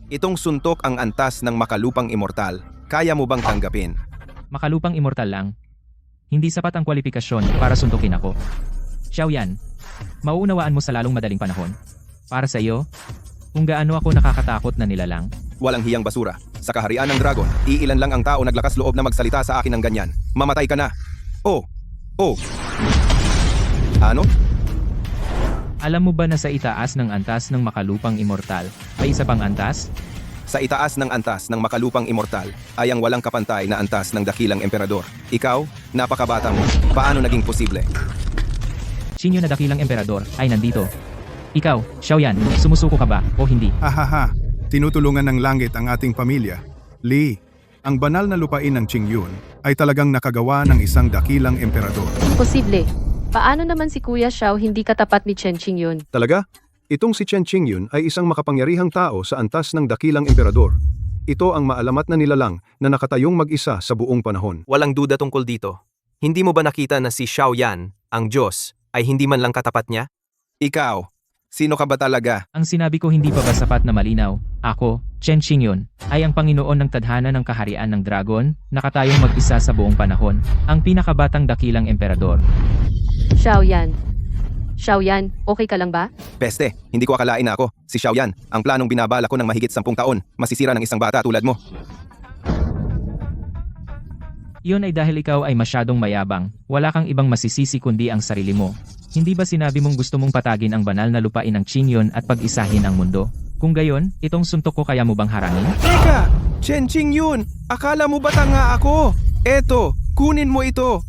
Itong suntok ang antas ng makalupang immortal. Kaya mo bang tanggapin? Makalupang immortal lang. Hindi sapat ang kwalifikasyon para suntukin ako. Xiao Yan, mauunawaan mo sa lalong madaling panahon. Para sa iyo, kung gaano ako nakakatakot na nilalang. Walang hiyang basura. Sa kaharian ng dragon, iilan lang ang tao naglakas loob na magsalita sa akin ng ganyan. Mamatay ka na. Oh. Ano? Alam mo ba na sa itaas ng antas ng makalupang immortal, may isa pang antas? Sa itaas ng antas ng makalupang immortal ay ang walang kapantay na antas ng dakilang emperador. Ikaw, napakabata mo. Paano naging posible? Qingyu na dakilang emperador ay nandito. Ikaw, Xiao Yan, sumusuko ka ba o hindi? Hahaha, tinutulungan ng langit ang ating pamilya. Li, ang banal na lupain ng Qingyun ay talagang nakagawa ng isang dakilang emperador. Imposible. Paano naman si Kuya Xiao hindi katapat ni Chen Qingyun? Talaga? Itong si Chen Qingyun ay isang makapangyarihang tao sa antas ng dakilang emperador. Ito ang maalamat na nilalang na nakatayong mag-isa sa buong panahon. Walang duda tungkol dito. Hindi mo ba nakita na si Xiao Yan, ang Diyos, ay hindi man lang katapat niya? Ikaw, sino ka ba talaga? Ang sinabi ko hindi pa ba sapat na malinaw? Ako, Chen Qingyun, ay ang Panginoon ng tadhana ng kaharian ng dragon, nakatayong mag-isa sa buong panahon, ang pinakabatang dakilang emperador. Xiao Yan. Xiao Yan, okay ka lang ba? Peste, hindi ko akalain na ako, si Xiao Yan, ang planong binabala ko ng mahigit 10 taon, masisira ng isang bata tulad mo. Iyon ay dahil ikaw ay masyadong mayabang, wala kang ibang masisisi kundi ang sarili mo. Hindi ba sinabi mong gusto mong patagin ang banal na lupain ng Qingyun at pag-isahin ang mundo? Kung gayon, itong suntok ko kaya mo bang harangin? Teka! Chen Qingyun! Akala mo ba tanga ako? Eto, kunin mo ito!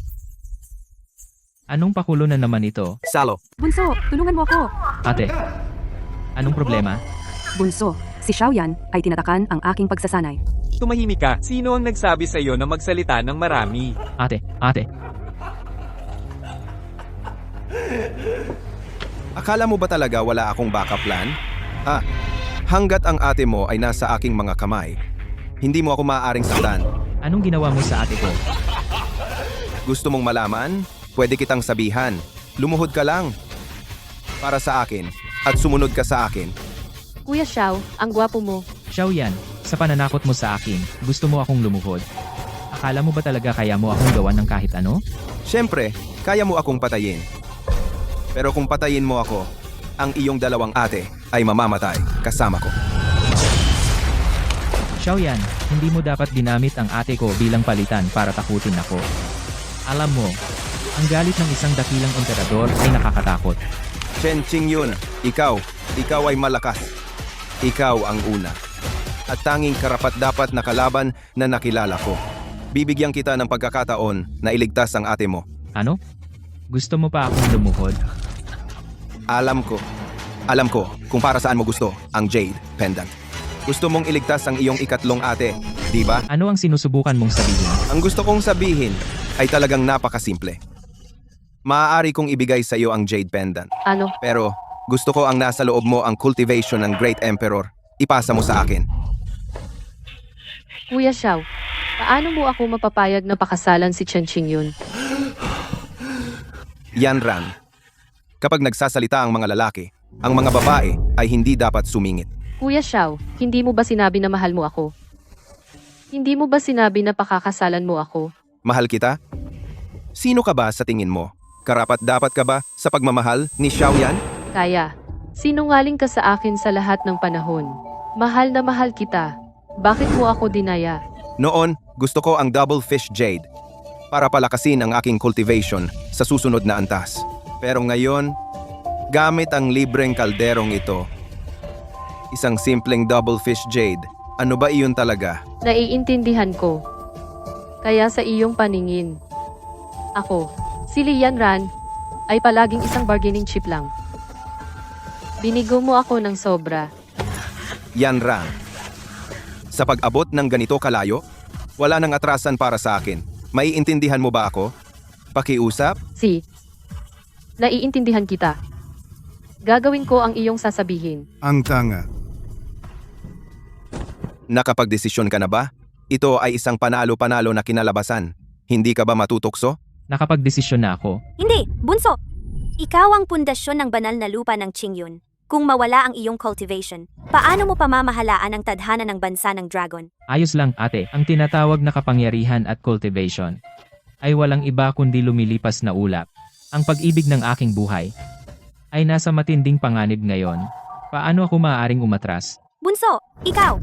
Anong pakulo na naman ito? Salo. Bunso, tulungan mo ako. Ate, anong problema? Bunso, si Xiao Yan ay tinatakan ang aking pagsasanay. Tumahimik ka. Sino ang nagsabi sa iyo na magsalita ng marami? Ate. Akala mo ba talaga wala akong backup plan? Hanggat ang ate mo ay nasa aking mga kamay, hindi mo ako maaaring saktan. Anong ginawa mo sa ate ko? Gusto mong malaman? Pwede kitang sabihan. Lumuhod ka lang. Para sa akin. At sumunod ka sa akin. Kuya Xiao, ang gwapo mo. Xiao Yan, sa pananakot mo sa akin, gusto mo akong lumuhod. Akala mo ba talaga kaya mo akong gawan ng kahit ano? Siyempre, kaya mo akong patayin. Pero kung patayin mo ako, ang iyong dalawang ate ay mamamatay kasama ko. Xiao Yan, hindi mo dapat ginamit ang ate ko bilang palitan para takutin ako. Alam mo, ang galit ng isang dakilang emperador ay nakakatakot. Chen Qingyun, ikaw ay malakas. Ikaw ang una. At tanging karapat-dapat na kalaban na nakilala ko. Bibigyan kita ng pagkakataon na iligtas ang ate mo. Ano? Gusto mo pa akong lumuhod? Alam ko kung para saan mo gusto ang Jade Pendant. Gusto mong iligtas ang iyong ikatlong ate, di ba? Ano ang sinusubukan mong sabihin? Ang gusto kong sabihin ay talagang napakasimple. Maaari kong ibigay sa iyo ang Jade Pendant. Ano? Pero gusto ko ang nasa loob mo ang cultivation ng Great Emperor. Ipasa mo sa akin. Kuya Xiao, paano mo ako mapapayag na pakasalan si Chen Qingyun? Yan Ran. Kapag nagsasalita ang mga lalaki, ang mga babae ay hindi dapat sumingit. Kuya Xiao, hindi mo ba sinabi na mahal mo ako? Hindi mo ba sinabi na pakakasalan mo ako? Mahal kita? Sino ka ba sa tingin mo? Karapat dapat ka ba sa pagmamahal ni Xiao Yan? Kaya. Sinungaling ka sa akin sa lahat ng panahon. Mahal na mahal kita. Bakit mo ako dinaya? Noon, gusto ko ang Double Fish Jade para palakasin ang aking cultivation sa susunod na antas. Pero ngayon, gamit ang libreng kalderong ito, isang simpleng Double Fish Jade, ano ba iyon talaga? Naiintindihan ko. Kaya sa iyong paningin, ako, si Lian Ran, ay palaging isang bargaining chip lang. Binigo mo ako ng sobra. Yan Ran. Sa pag-abot ng ganito kalayo, wala nang atrasan para sa akin. Maiintindihan mo ba ako? Pakiusap? Si, naiintindihan kita. Gagawin ko ang iyong sasabihin. Ang tanga. Nakapagdesisyon ka na ba? Ito ay isang panalo-panalo na kinalabasan. Hindi ka ba matutokso? Nakapagdesisyon na ako. Hindi, bunso! Ikaw ang pundasyon ng banal na lupa ng Qingyun. Kung mawala ang iyong cultivation, paano mo pamamahalaan ang tadhana ng bansa ng dragon? Ayos lang ate, ang tinatawag na kapangyarihan at cultivation ay walang iba kundi lumilipas na ulap. Ang pag-ibig ng aking buhay ay nasa matinding panganib ngayon. Paano ako maaaring umatras? Bunso, ikaw!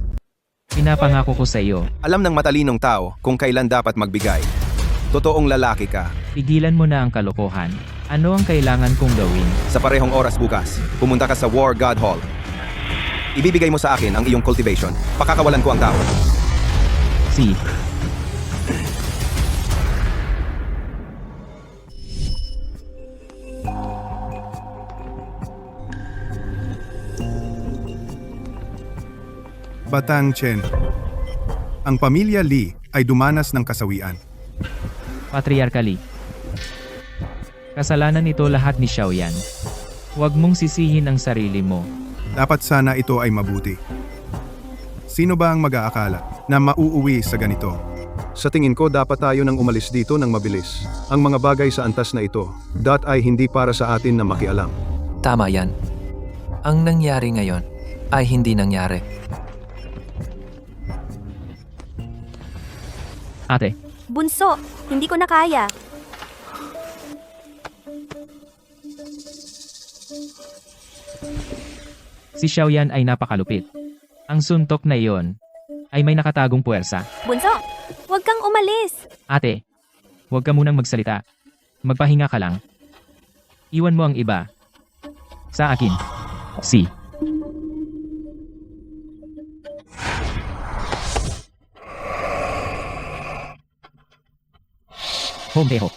Pinapangako ko sa iyo. Alam ng matalinong tao kung kailan dapat magbigay. Totoong lalaki ka. Pigilan mo na ang kalokohan. Ano ang kailangan kong gawin? Sa parehong oras bukas, pumunta ka sa War God Hall. Ibibigay mo sa akin ang iyong cultivation. Pakakawalan ko ang tao. Si. Batang Chen. Ang pamilya Li ay dumanas ng kasawian. Patriarka Li. Kasalanan nito lahat ni Xiaoyan. Huwag mong sisihin ang sarili mo. Dapat sana ito ay mabuti. Sino ba ang mag-aakala na mauuwi sa ganito? Sa tingin ko dapat tayo nang umalis dito ng mabilis. Ang mga bagay sa antas na ito, ay hindi para sa atin na makialam. Tama yan. Ang nangyari ngayon ay hindi nangyari. Ate, Bunso, hindi ko na kaya. si Xiaoyan ay napakalupit. Ang suntok na iyon ay may nakatagong puwersa. Bunso, huwag kang umalis. Ate, huwag ka munang magsalita. Magpahinga ka lang. Iwan mo ang iba. Sa akin. Si. Homteho.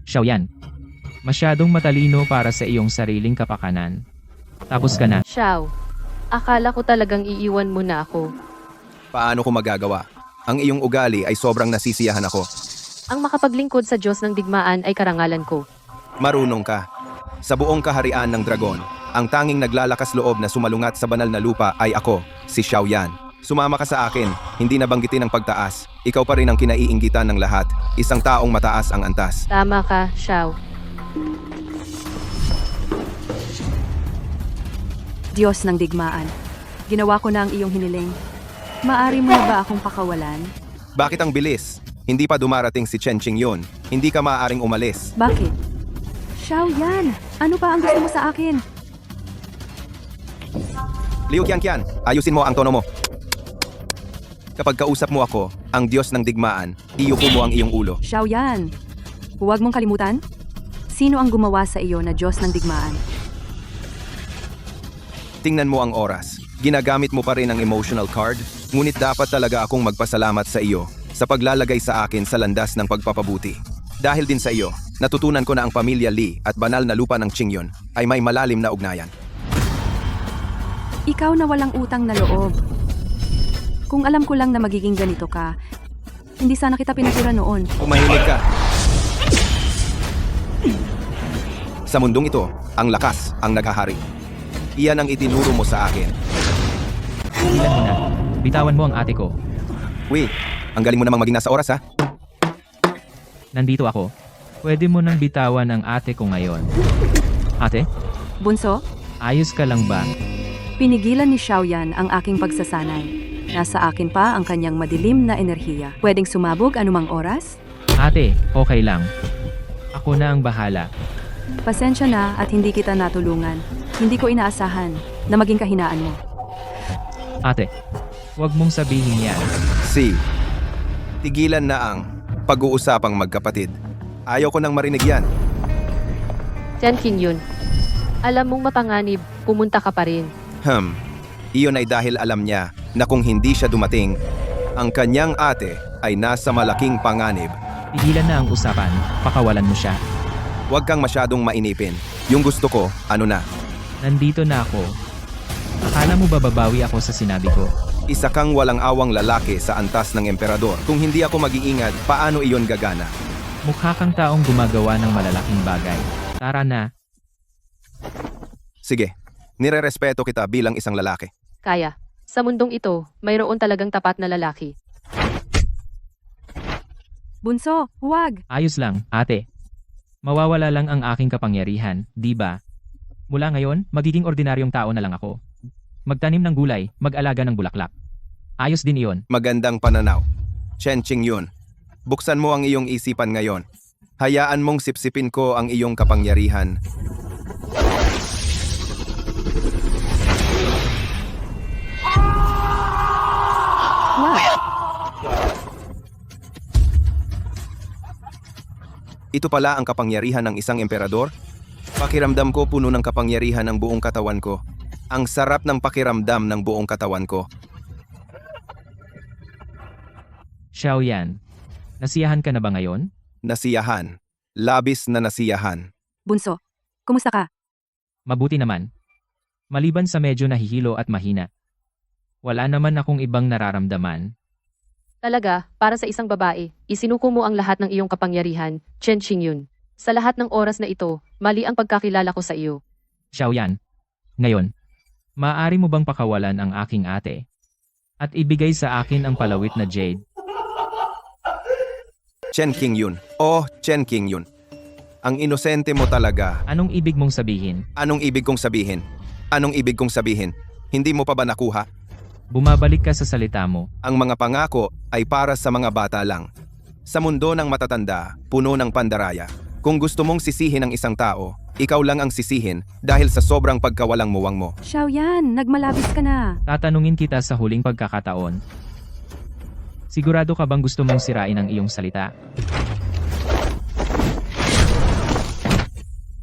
Xiaoyan. Masyadong matalino para sa iyong sariling kapakanan. Tapos ka na. Xiao, akala ko talagang iiwan mo na ako. Paano ko magagawa? Ang iyong ugali ay sobrang nasisiyahan ako. Ang makapaglingkod sa Diyos ng digmaan ay karangalan ko. Marunong ka. Sa buong kaharian ng dragon, ang tanging naglalakas loob na sumalungat sa banal na lupa ay ako, si Xiaoyan. Sumama ka sa akin, hindi nabanggitin ang pagtaas. Ikaw pa rin ang kinaiinggitan ng lahat. Isang taong mataas ang antas. Tama ka, Xiao. Diyos ng digmaan, ginawa ko na ang iyong hiniling. Maari mo na ba akong pakawalan? Bakit ang bilis? Hindi pa dumarating si Chen Qingyun. Hindi ka maaaring umalis. Bakit? Xiaoyan, ano pa ang gusto mo sa akin? Liu Qianqian, ayusin mo ang tono mo. Kapag kausap mo ako, ang Diyos ng digmaan, iyuko mo ang iyong ulo. Xiaoyan, huwag mong kalimutan. Sino ang gumawa sa iyo na Diyos ng digmaan? Tingnan mo ang oras. Ginagamit mo pa rin ang emotional card, ngunit dapat talaga akong magpasalamat sa iyo sa paglalagay sa akin sa landas ng pagpapabuti. Dahil din sa iyo, natutunan ko na ang pamilya Li at banal na lupa ng Qingyun ay may malalim na ugnayan. Ikaw na walang utang na loob. Kung alam ko lang na magiging ganito ka, hindi sana kita pinatira noon. Umahimik ka. Sa mundong ito, ang lakas ang naghahari. Iyan ang itinuro mo sa akin. Tigilan mo na. Bitawan mo ang ate ko. Uy, ang galing mo namang maging nasa oras ha. Nandito ako. Pwede mo nang bitawan ang ate ko ngayon. Ate, Bunso, ayos ka lang ba? pinigilan ni Xiaoyan ang aking pagsasanay. Nasa akin pa ang kanyang madilim na enerhiya. Pwedeng sumabog anumang oras? Ate, okay lang. Ako na ang bahala. Pasensya na at hindi kita natulungan. Hindi ko inaasahan na maging kahinaan mo. Ate, huwag mong sabihin yan. Si, tigilan na ang pag-uusapang magkapatid. Ayaw ko nang marinig yan. Chen Qingyun, alam mong mapanganib, pumunta ka pa rin. Iyon ay dahil alam niya na kung hindi siya dumating, ang kanyang ate ay nasa malaking panganib. Tigilan na ang usapan, pakawalan mo siya. Huwag kang masyadong mainipin. Yung gusto ko, ano na? Nandito na ako. Akala mo ba babawi ako sa sinabi ko? Isa kang walang awang lalaki sa antas ng emperador. Kung hindi ako mag-iingat, paano iyon gagana? Mukha kang taong gumagawa ng malalaking bagay. Tara na. Sige, nirerespeto kita bilang isang lalaki. Kaya, sa mundong ito, mayroon talagang tapat na lalaki. Bunso, huwag! Ayos lang, ate. Mawawala lang ang aking kapangyarihan, di ba? Mula ngayon, magiging ordinaryong tao na lang ako. Magtanim ng gulay, mag-alaga ng bulaklak. Ayos din iyon. Magandang pananaw. Chen Qingyun, buksan mo ang iyong isipan ngayon. Hayaan mong sipsipin ko ang iyong kapangyarihan. Ito pala ang kapangyarihan ng isang emperador? Pakiramdam ko puno ng kapangyarihan ng buong katawan ko. Ang sarap ng pakiramdam ng buong katawan ko. Xiaoyan, nasiyahan ka na ba ngayon? Nasiyahan. Labis na nasiyahan. Bunso, kumusta ka? Mabuti naman. Maliban sa medyo nahihilo at mahina. Wala naman akong ibang nararamdaman. Talaga, para sa isang babae, isinuko mo ang lahat ng iyong kapangyarihan, Chen Qingyun. Sa lahat ng oras na ito, mali ang pagkakilala ko sa iyo. Xiaoyan, ngayon, maaari mo bang pakawalan ang aking ate? At ibigay sa akin ang palawit na jade? Chen Qingyun. Oh, Chen Qingyun. Ang inosente mo talaga. Anong ibig mong sabihin? Anong ibig kong sabihin? Anong ibig kong sabihin? Hindi mo pa ba nakuha? Bumabalik ka sa salita mo. Ang mga pangako ay para sa mga bata lang. Sa mundo ng matatanda, puno ng pandaraya. Kung gusto mong sisihin ang isang tao, ikaw lang ang sisihin dahil sa sobrang pagkawalang muwang mo. Xiaoyan, nagmalabis ka na. Tatanungin kita sa huling pagkakataon. Sigurado ka bang gusto mong sirain ang iyong salita?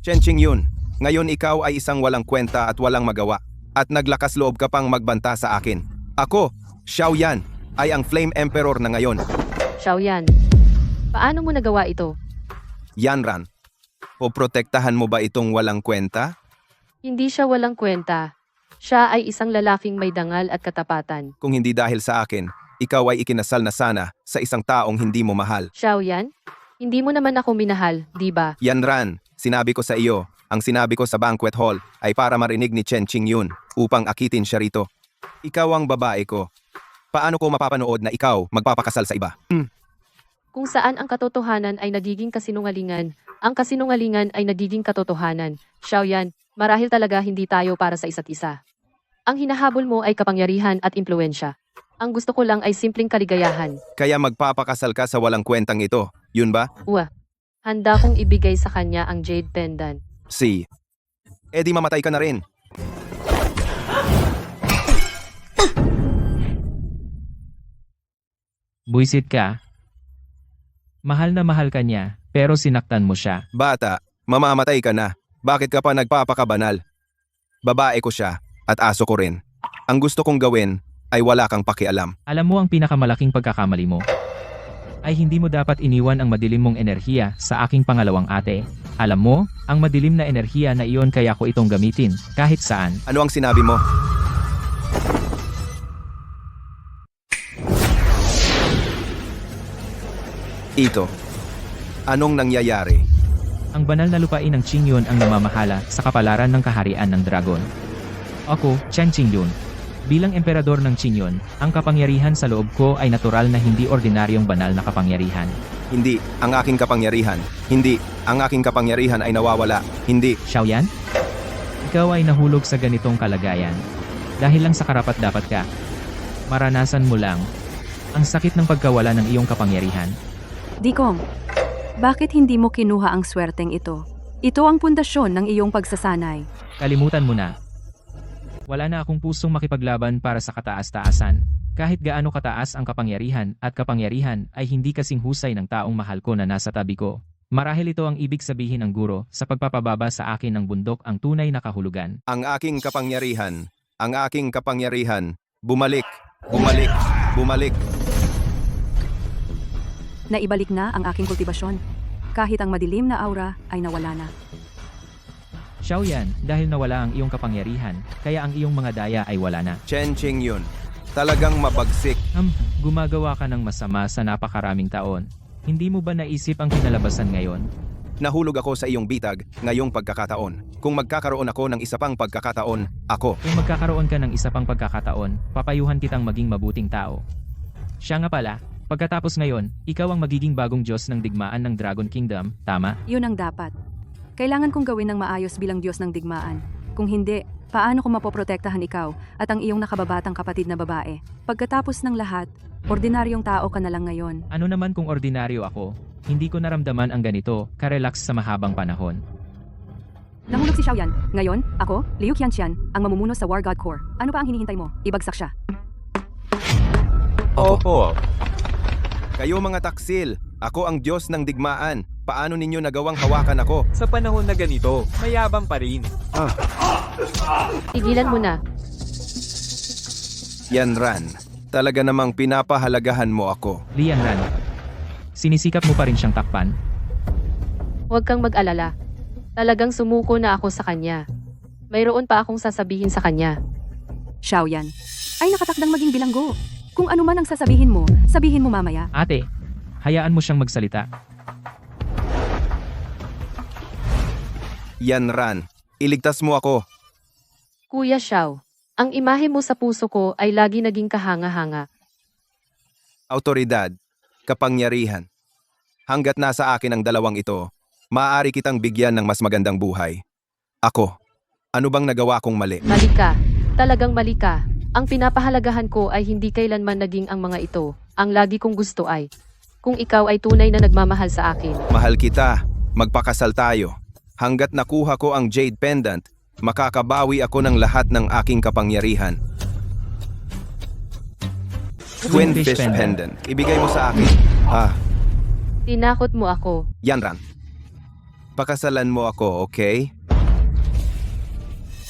Chen Qingyun, ngayon ikaw ay isang walang kwenta at walang magawa. At naglakas loob ka pang magbanta sa akin. Ako, Xiaoyan, ay ang Flame Emperor na ngayon. Xiaoyan, paano mo nagawa ito? Yanran, o protektahan mo ba itong walang kwenta? Hindi siya walang kwenta. Siya ay isang lalaking may dangal at katapatan. Kung hindi dahil sa akin, ikaw ay ikinasal na sana sa isang taong hindi mo mahal. Xiaoyan, hindi mo naman ako minahal, di ba? Yanran, sinabi ko sa iyo, ang sinabi ko sa banquet hall ay para marinig ni Chen Qingyun upang akitin siya rito. Ikaw ang babae ko. Paano ko mapapanood na ikaw magpapakasal sa iba? Kung saan ang katotohanan ay nagiging kasinungalingan, ang kasinungalingan ay nagiging katotohanan. Xiaoyan, marahil talaga hindi tayo para sa isa't isa. Ang hinahabol mo ay kapangyarihan at impluensya. Ang gusto ko lang ay simpleng kaligayahan. Kaya magpapakasal ka sa walang kwentang ito, yun ba? Handa kong ibigay sa kanya ang jade pendant. Si. Di mamatay ka na rin. Buisit ka. Mahal na mahal ka niya, pero sinaktan mo siya. Bata, mamamatay ka na. Bakit ka pa nagpapakabanal? Babae ko siya, at aso ko rin. Ang gusto kong gawin ay wala kang pakialam. Alam mo ang pinakamalaking pagkakamali mo? Ay hindi mo dapat iniwan ang madilim mong enerhiya sa aking pangalawang ate. Alam mo, ang madilim na enerhiya na iyon kaya ko itong gamitin, kahit saan. Ano ang sinabi mo? Ito. Anong nangyayari? Ang banal na lupain ng Qingyun ang namamahala sa kapalaran ng kaharian ng dragon. Ako, Chen Qingyun. Bilang emperador ng Qingyun, ang kapangyarihan sa loob ko ay natural na hindi ordinaryong banal na kapangyarihan. Hindi, ang aking kapangyarihan. Hindi, ang aking kapangyarihan ay nawawala. Hindi. Xiaoyan? Ikaw ay nahulog sa ganitong kalagayan. Dahil lang sa karapat-dapat ka. Maranasan mo lang ang sakit ng pagkawala ng iyong kapangyarihan. Dikong, bakit hindi mo kinuha ang swerteng ito? Ito ang pundasyon ng iyong pagsasanay. Kalimutan mo na. Wala na akong pusong makipaglaban para sa kataas-taasan. Kahit gaano kataas ang kapangyarihan at kapangyarihan ay hindi kasing husay ng taong mahal ko na nasa tabi ko. Marahil ito ang ibig sabihin ng guro sa pagpapababa sa akin ng bundok ang tunay na kahulugan. Ang aking kapangyarihan, bumalik, bumalik, bumalik. Naibalik na ang aking kultibasyon. Kahit ang madilim na aura ay nawala na. Xiaoyan, dahil nawala ang iyong kapangyarihan, kaya ang iyong mga daya ay wala na. Chen Qingyun, talagang mabagsik. Gumagawa ka ng masama sa napakaraming taon. Hindi mo ba naisip ang kinalabasan ngayon? Nahulog ako sa iyong bitag ngayong pagkakataon. Kung magkakaroon ako ng isa pang pagkakataon, ako. Kung magkakaroon ka ng isa pang pagkakataon, papayuhan kitang maging mabuting tao. Siya nga pala, pagkatapos ngayon, ikaw ang magiging bagong Diyos ng digmaan ng Dragon Kingdom, tama? Yun ang dapat. Kailangan kong gawin ng maayos bilang Diyos ng digmaan. Kung hindi, paano ko mapoprotektahan ikaw at ang iyong nakababatang kapatid na babae? Pagkatapos ng lahat, ordinaryong tao ka na lang ngayon. Ano naman kung ordinaryo ako? Hindi ko naramdaman ang ganito, karelax sa mahabang panahon. Nahulog si Xiaoyan. Ngayon, ako, Liu Qianxian, ang mamumuno sa War God Corps. Ano pa ang hinihintay mo? Ibagsak siya. Opo. Kayo mga taksil, ako ang Diyos ng digmaan. Paano ninyo nagawang hawakan ako? Sa panahon na ganito, mayabang pa rin. Tigilan mo na. Yanran, talaga namang pinapahalagahan mo ako. Lianran, sinisikap mo pa rin siyang takpan? Huwag kang mag-alala. Talagang sumuko na ako sa kanya. Mayroon pa akong sasabihin sa kanya. Xiaoyan, ay nakatakdang maging bilanggo. Kung ano man ang sasabihin mo mamaya. Ate, hayaan mo siyang magsalita. Yanran, iligtas mo ako. Kuya Xiao, ang imahe mo sa puso ko ay lagi naging kahanga-hanga. Autoridad, kapangyarihan. Hanggat nasa akin ang dalawang ito, maaari kitang bigyan ng mas magandang buhay. Ako, ano bang nagawa kong mali? Mali ka. Talagang mali ka. Ang pinapahalagahan ko ay hindi kailanman naging ang mga ito. Ang lagi kong gusto ay, kung ikaw ay tunay na nagmamahal sa akin. Mahal kita, magpakasal tayo. Hanggat nakuha ko ang Jade Pendant, makakabawi ako ng lahat ng aking kapangyarihan. Twin Fish Pendant, ibigay mo sa akin. Tinakot mo ako. Yanran, pakasalan mo ako, okay?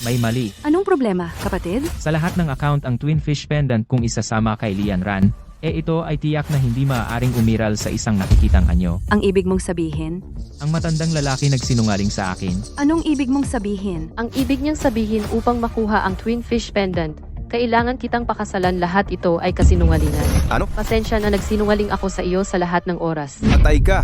May mali. Anong problema, kapatid? Sa lahat ng account ang Twin Fish Pendant kung isasama kay Lianran, ito ay tiyak na hindi maaaring umiral sa isang nakikitang anyo. Ang ibig mong sabihin? Ang matandang lalaki nagsinungaling sa akin. Anong ibig mong sabihin? Ang ibig niyang sabihin upang makuha ang Twin Fish Pendant, kailangan kitang pakasalan. Lahat ito ay kasinungalingan. Ano? Pasensya na nagsinungaling ako sa iyo sa lahat ng oras. Patay ka!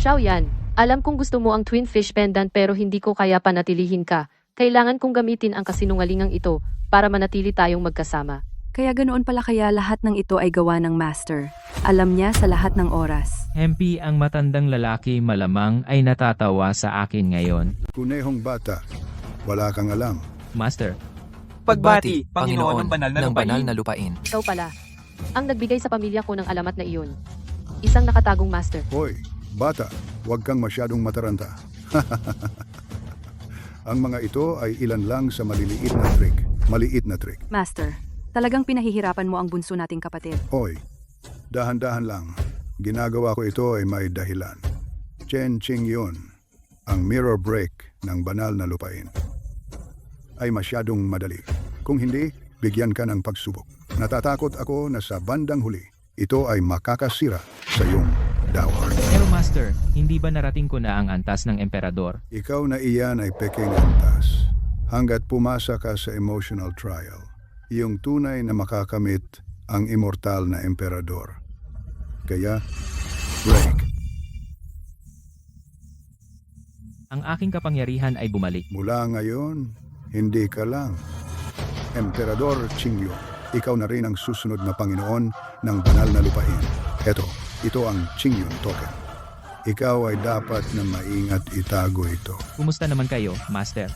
Xiaoyan, alam kong gusto mo ang Twin Fish Pendant pero hindi ko kaya panatilihin ka. Kailangan kong gamitin ang kasinungalingang ito para manatili tayong magkasama. Kaya ganoon pala kaya lahat ng ito ay gawa ng Master. Alam niya sa lahat ng oras. MP ang matandang lalaki malamang ay natatawa sa akin ngayon. Kunehong bata, wala kang alam. Master, Pagbati, Panginoon ng banal na lupain. Ikaw pala, ang nagbigay sa pamilya ko ng alamat na iyon. Isang nakatagong master. Hoy, bata, huwag kang masyadong mataranta. Ang mga ito ay ilan lang sa maliliit na trick. Maliit na trick. Master, talagang pinahihirapan mo ang bunso nating kapatid. Hoy, dahan-dahan lang. Ginagawa ko ito ay may dahilan. Chen Qingyun, ang mirror break ng banal na lupain, ay masyadong madali. Kung hindi, bigyan ka ng pagsubok. Natatakot ako na sa bandang huli, ito ay makakasira sa iyong dawar. Pero Master, hindi ba narating ko na ang antas ng emperador? Ikaw na iyan ay peking antas. Hanggat pumasa ka sa emotional trial, iyong tunay na makakamit ang immortal na emperador. Kaya, break. Ang aking kapangyarihan ay bumalik. Mula ngayon, hindi ka lang Emperador Qingyun. Ikaw na rin ang susunod na Panginoon ng banal na lupain. Ito ang Qingyun token. Ikaw ay dapat na maingat itago ito. Kumusta naman kayo, Master?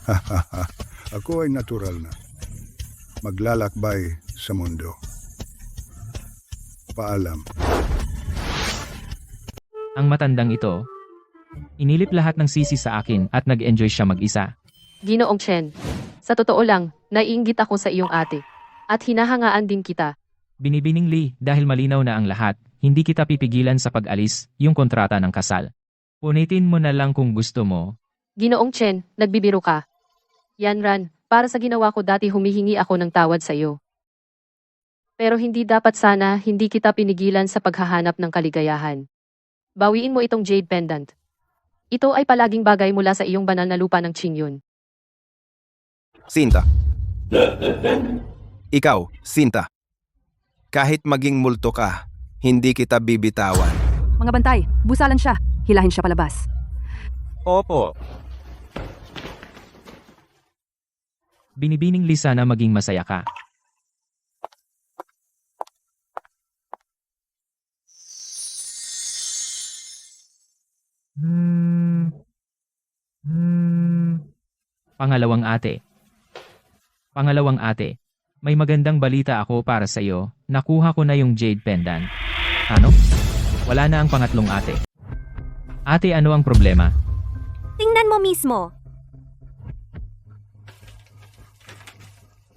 Ako ay natural na. Maglalakbay sa mundo. Paalam. Ang matandang ito, inilip lahat ng sisi sa akin at nag-enjoy siya mag-isa. Ginoong Chen, sa totoo lang, naiinggit ako sa iyong ate. At hinahangaan din kita. Binibining Lee, dahil malinaw na ang lahat, hindi kita pipigilan sa pag-alis, yung kontrata ng kasal. Punitin mo na lang kung gusto mo. Ginoong Chen, nagbibiro ka. Yanran, para sa ginawa ko dati humihingi ako ng tawad sa iyo. Pero hindi dapat sana hindi kita pinigilan sa paghahanap ng kaligayahan. Bawiin mo itong jade pendant. Ito ay palaging bagay mula sa iyong banal na lupa ng Qingyun. Sinta. Ikaw, Sinta. Kahit maging multo ka, hindi kita bibitawan. Mga bantay, busalan siya. Hilahin siya palabas. Opo. Binibining Lee, sana maging masaya ka. Pangalawang ate. Pangalawang ate, may magandang balita ako para sa iyo. Nakuha ko na yung jade pendant. Ano? Wala na ang pangatlong ate. Ate, ano ang problema? Tingnan mo mismo.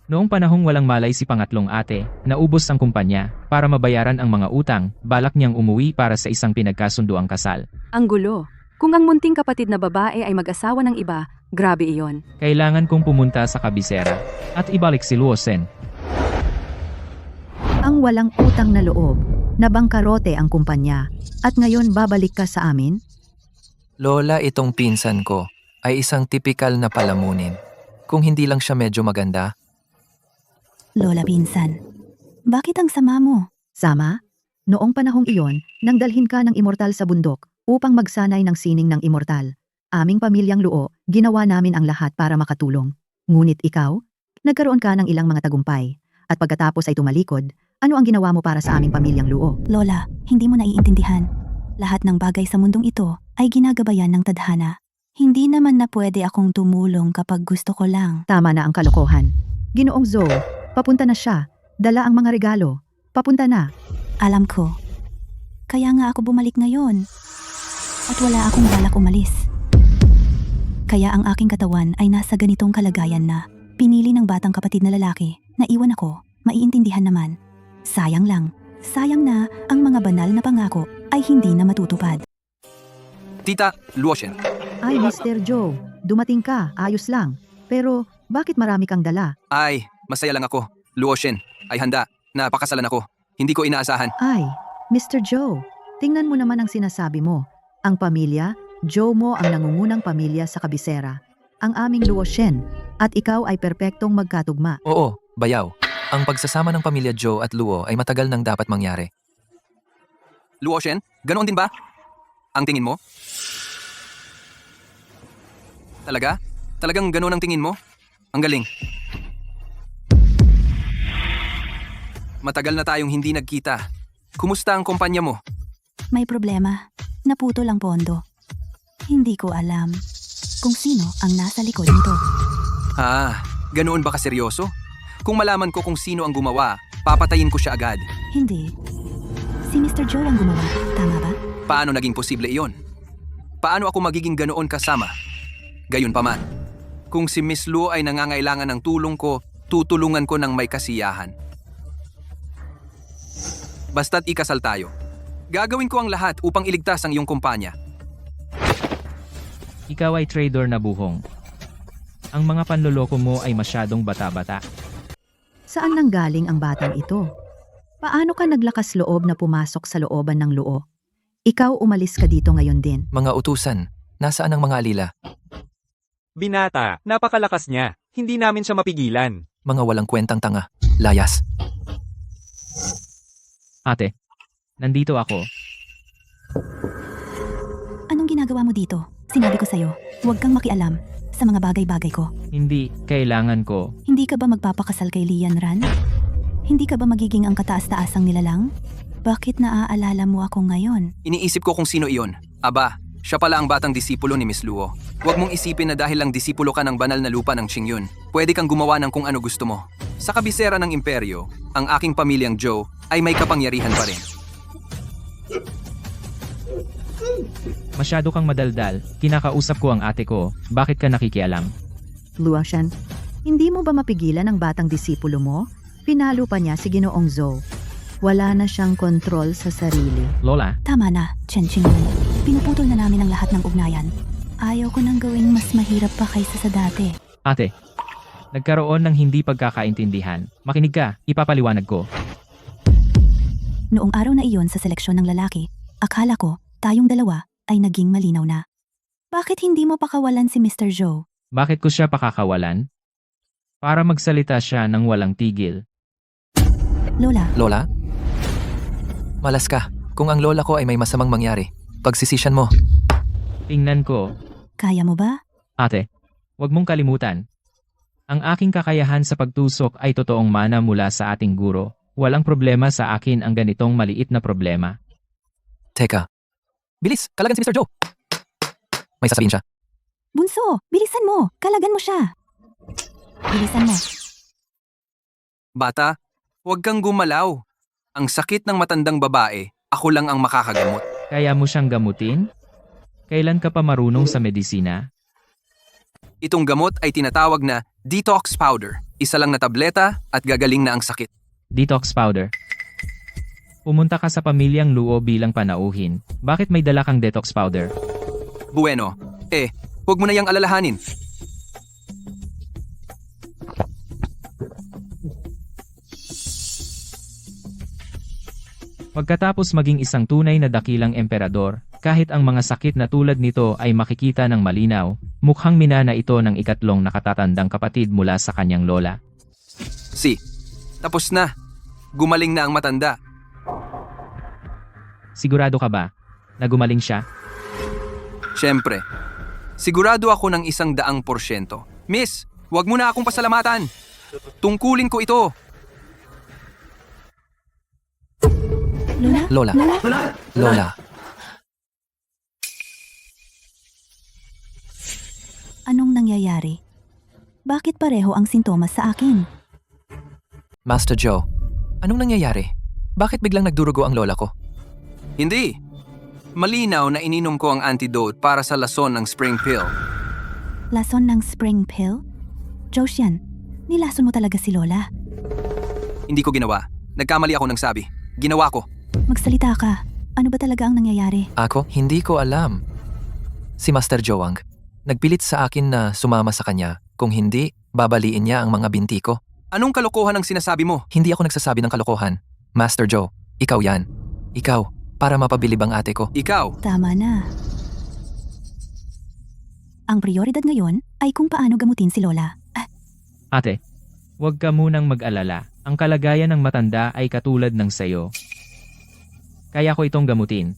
Noong panahong walang malay si pangatlong ate, naubos ang kumpanya. Para mabayaran ang mga utang, balak niyang umuwi para sa isang pinagkasunduang kasal. Ang gulo. Kung ang munting kapatid na babae ay mag-asawa ng iba, grabe iyon. Kailangan kong pumunta sa kabisera at ibalik si Luo Shen. Ang walang utang na loob, nabangkarote ang kumpanya, at ngayon babalik ka sa amin? Lola, itong pinsan ko ay isang tipikal na palamunin. Kung hindi lang siya medyo maganda. Lola Pinsan, bakit ang sama mo? Sama? Noong panahong iyon, nang dalhin ka ng immortal sa bundok upang magsanay ng sining ng immortal. Aming pamilyang Luo, ginawa namin ang lahat para makatulong. Ngunit ikaw, nagkaroon ka ng ilang mga tagumpay. At pagkatapos ay tumalikod, ano ang ginawa mo para sa aming pamilyang Luo? Lola, hindi mo naiintindihan. Lahat ng bagay sa mundong ito ay ginagabayan ng tadhana. Hindi naman na pwede akong tumulong kapag gusto ko lang. Tama na ang kalokohan. Ginoong Zoe, papunta na siya. Dala ang mga regalo. Papunta na. Alam ko. Kaya nga ako bumalik ngayon. At wala akong balak umalis. Kaya ang aking katawan ay nasa ganitong kalagayan na pinili ng batang kapatid na lalaki na iwan ako, maiintindihan naman. Sayang lang. Sayang na ang mga banal na pangako ay hindi na matutupad. Tita, Luo Shen. Ay, Mr. Joe, dumating ka, ayos lang. Pero, bakit marami kang dala? Ay, masaya lang ako. Luo Shen, ay handa. Napakasalan ako. Hindi ko inaasahan. Ay, Mr. Joe, tingnan mo naman ang sinasabi mo. Ang pamilya, Joe mo ang nangungunang pamilya sa kabisera. Ang aming Luo Shen, at ikaw ay perpektong magkatugma. Oo, bayaw. Ang pagsasama ng pamilya Joe at Luo ay matagal nang dapat mangyari. Luo Shen, ganoon din ba? Ang tingin mo? Talaga? Talagang ganoon ang tingin mo? Ang galing. Matagal na tayong hindi nagkita. Kumusta ang kumpanya mo? May problema. Naputol ang pondo. Hindi ko alam kung sino ang nasa likod nito. Ah, ganoon ba kaseryoso? Kung malaman ko kung sino ang gumawa, papatayin ko siya agad. Hindi. Si Mr. Joe ang gumawa. Tama ba? Paano naging posible iyon? Paano ako magiging ganoon kasama? Gayunpaman, kung si Miss Luo ay nangangailangan ng tulong ko, tutulungan ko ng may kasiyahan. Basta't ikasal tayo. Gagawin ko ang lahat upang iligtas ang iyong kumpanya. Ikaw ay trader na buhong. Ang mga panloloko mo ay masyadong bata-bata. Saan nanggaling ang batang ito? Paano ka naglakas loob na pumasok sa looban ng Luo? Ikaw umalis ka dito ngayon din. Mga utusan, nasaan ang mga alila? Binata, napakalakas niya. Hindi namin siya mapigilan. Mga walang kwentang tanga. Layas. Ate, nandito ako. Anong ginagawa mo dito? Sinabi ko sa'yo, huwag kang makialam sa mga bagay-bagay ko. Hindi, kailangan ko. Hindi ka ba magpapakasal kay Lian Ran? Hindi ka ba magiging ang kataas-taasang nilalang? Bakit naaalala mo ako ngayon? Iniisip ko kung sino iyon. Aba, siya pala ang batang disipulo ni Miss Luo. Huwag mong isipin na dahil lang disipulo ka ng banal na lupa ng Qingyun, pwede kang gumawa ng kung ano gusto mo. Sa kabisera ng imperyo, ang aking pamilyang Joe ay may kapangyarihan pa rin. Masyado kang madaldal, kinakausap ko ang ate ko, bakit ka nakikialam? Luoshan, hindi mo ba mapigilan ang batang disipulo mo? Pinalo pa niya si Ginoong Zhou. Wala na siyang kontrol sa sarili. Lola, Tama na, Chen Qingyun. Pinuputol na namin ang lahat ng ugnayan. Ayaw ko nang gawing mas mahirap pa kaysa sa dati. ate. Nagkaroon ng hindi pagkakaintindihan. Makinig ka, ipapaliwanag ko. Noong araw na iyon sa seleksyon ng lalaki, akala ko, tayong dalawa, ay naging malinaw na. Bakit hindi mo pakawalan si Mr. Zhou? Bakit ko siya pakakawalan? Para magsalita siya ng walang tigil. Lola, Lola? Malas ka. Kung ang lola ko ay may masamang mangyari, pagsisisyan mo. Tingnan ko, kaya mo ba? ate. Huwag mong kalimutan. Ang aking kakayahan sa pagtusok ay totoong mana mula sa ating guro. Walang problema sa akin ang ganitong maliit na problema. Teka. Bilis, kalagan si Mr. Zhou. May sasabihin siya. Bunso, bilisan mo. Kalagan mo siya. Bilisan mo. Bata, huwag kang gumalaw. Ang sakit ng matandang babae, ako lang ang makakagamot. Kaya mo siyang gamutin? Kailan ka pa marunong sa medisina? Itong gamot ay tinatawag na detox powder. Isa lang na tableta at gagaling na ang sakit. Detox powder. Pumunta ka sa pamilyang Luo bilang panauhin. Bakit may dala kang detox powder? Bueno, huwag mo na yang alalahanin. Pagkatapos maging isang tunay na dakilang emperador, kahit ang mga sakit na tulad nito ay makikita ng malinaw, mukhang minana ito ng ikatlong nakatatandang kapatid mula sa kanyang lola. Tapos na. Gumaling na ang matanda. Sigurado ka ba na gumaling siya? Siyempre. Sigurado ako ng 100%. Miss, huwag mo na akong pasalamatan. Tungkulin ko ito. Lola? Lola. Anong nangyayari? Bakit pareho ang sintomas sa akin? Master Zhou, anong nangyayari? Bakit biglang nagdurugo ang lola ko? Hindi. Malinaw na ininom ko ang antidote para sa lason ng spring pill. Lason ng spring pill? Joshian, nilason mo talaga si Lola. Hindi ko ginawa. Nagkamali ako ng sabi. Ginawa ko. Magsalita ka. Ano ba talaga ang nangyayari? Ako, hindi ko alam. Si Master Zhouang, nagpilit sa akin na sumama sa kanya. Kung hindi, babaliin niya ang mga binti ko. Anong kalokohan ang sinasabi mo? Hindi ako nagsasabi ng kalokohan. Master Zhou, ikaw yan. Ikaw, para mapabilib ang ate ko. Ikaw. Tama na. Ang prioridad ngayon ay kung paano gamutin si Lola. Ate, huwag ka munang mag-alala. Ang kalagayan ng matanda ay katulad ng sayo. Kaya ko itong gamutin.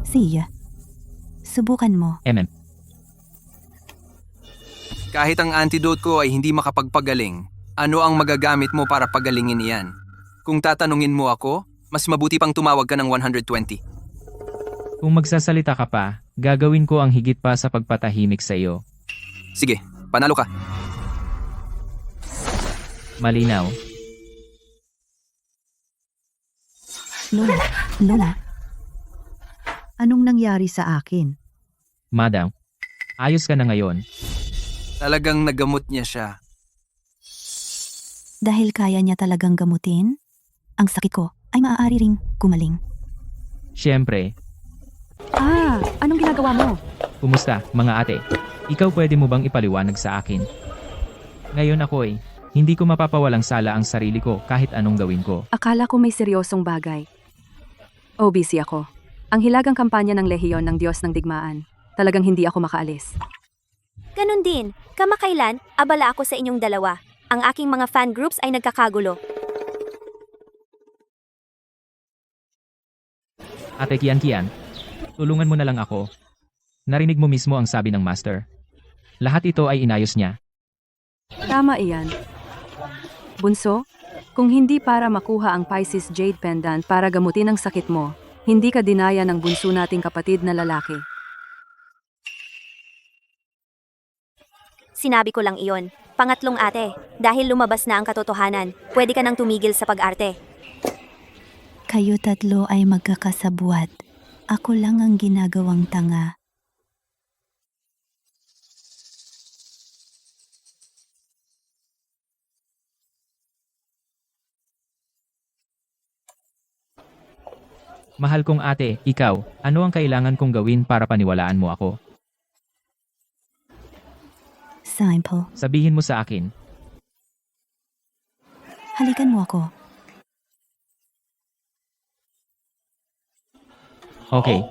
Siya, subukan mo. Kahit ang antidote ko ay hindi makapagpagaling, ano ang magagamit mo para pagalingin iyan? Kung tatanungin mo ako, mas mabuti pang tumawag ka ng 120. Kung magsasalita ka pa, gagawin ko ang higit pa sa pagpatahimik sa iyo. Sige, panalo ka. Malinaw. Lola. Anong nangyari sa akin? Madam, ayos ka na ngayon. Talagang nagamot niya siya. Dahil kaya niya talagang gamutin, ang sakit ko ay maaari ring gumaling. Siyempre. Anong ginagawa mo? Kumusta, mga ate? Ikaw pwede mo bang ipaliwanag sa akin? Ngayon ako'y, hindi ko mapapawalang sala ang sarili ko kahit anong gawin ko. Akala ko may seryosong bagay. Busy ako. Ang hilagang kampanya ng lehiyon ng Diyos ng Digmaan. Talagang hindi ako makaalis. Ganun din, kamakailan, abala ako sa inyong dalawa. Ang aking mga fan groups ay nagkakagulo. Ate Kian, tulungan mo na lang ako. Narinig mo mismo ang sabi ng Master. Lahat ito ay inayos niya. Tama iyan. Bunso, kung hindi para makuha ang Pisces Jade Pendant para gamutin ang sakit mo, hindi ka dinaya ng bunso nating kapatid na lalaki. Sinabi ko lang iyon. Pangatlong ate, dahil lumabas na ang katotohanan, pwede ka nang tumigil sa pag-arte. Kayo tatlo ay magkakasabwat. Ako lang ang ginagawang tanga. Mahal kong ate, ikaw, ano ang kailangan kong gawin para paniwalaan mo ako? Simple. Sabihin mo sa akin. Halikan mo ako. Okay,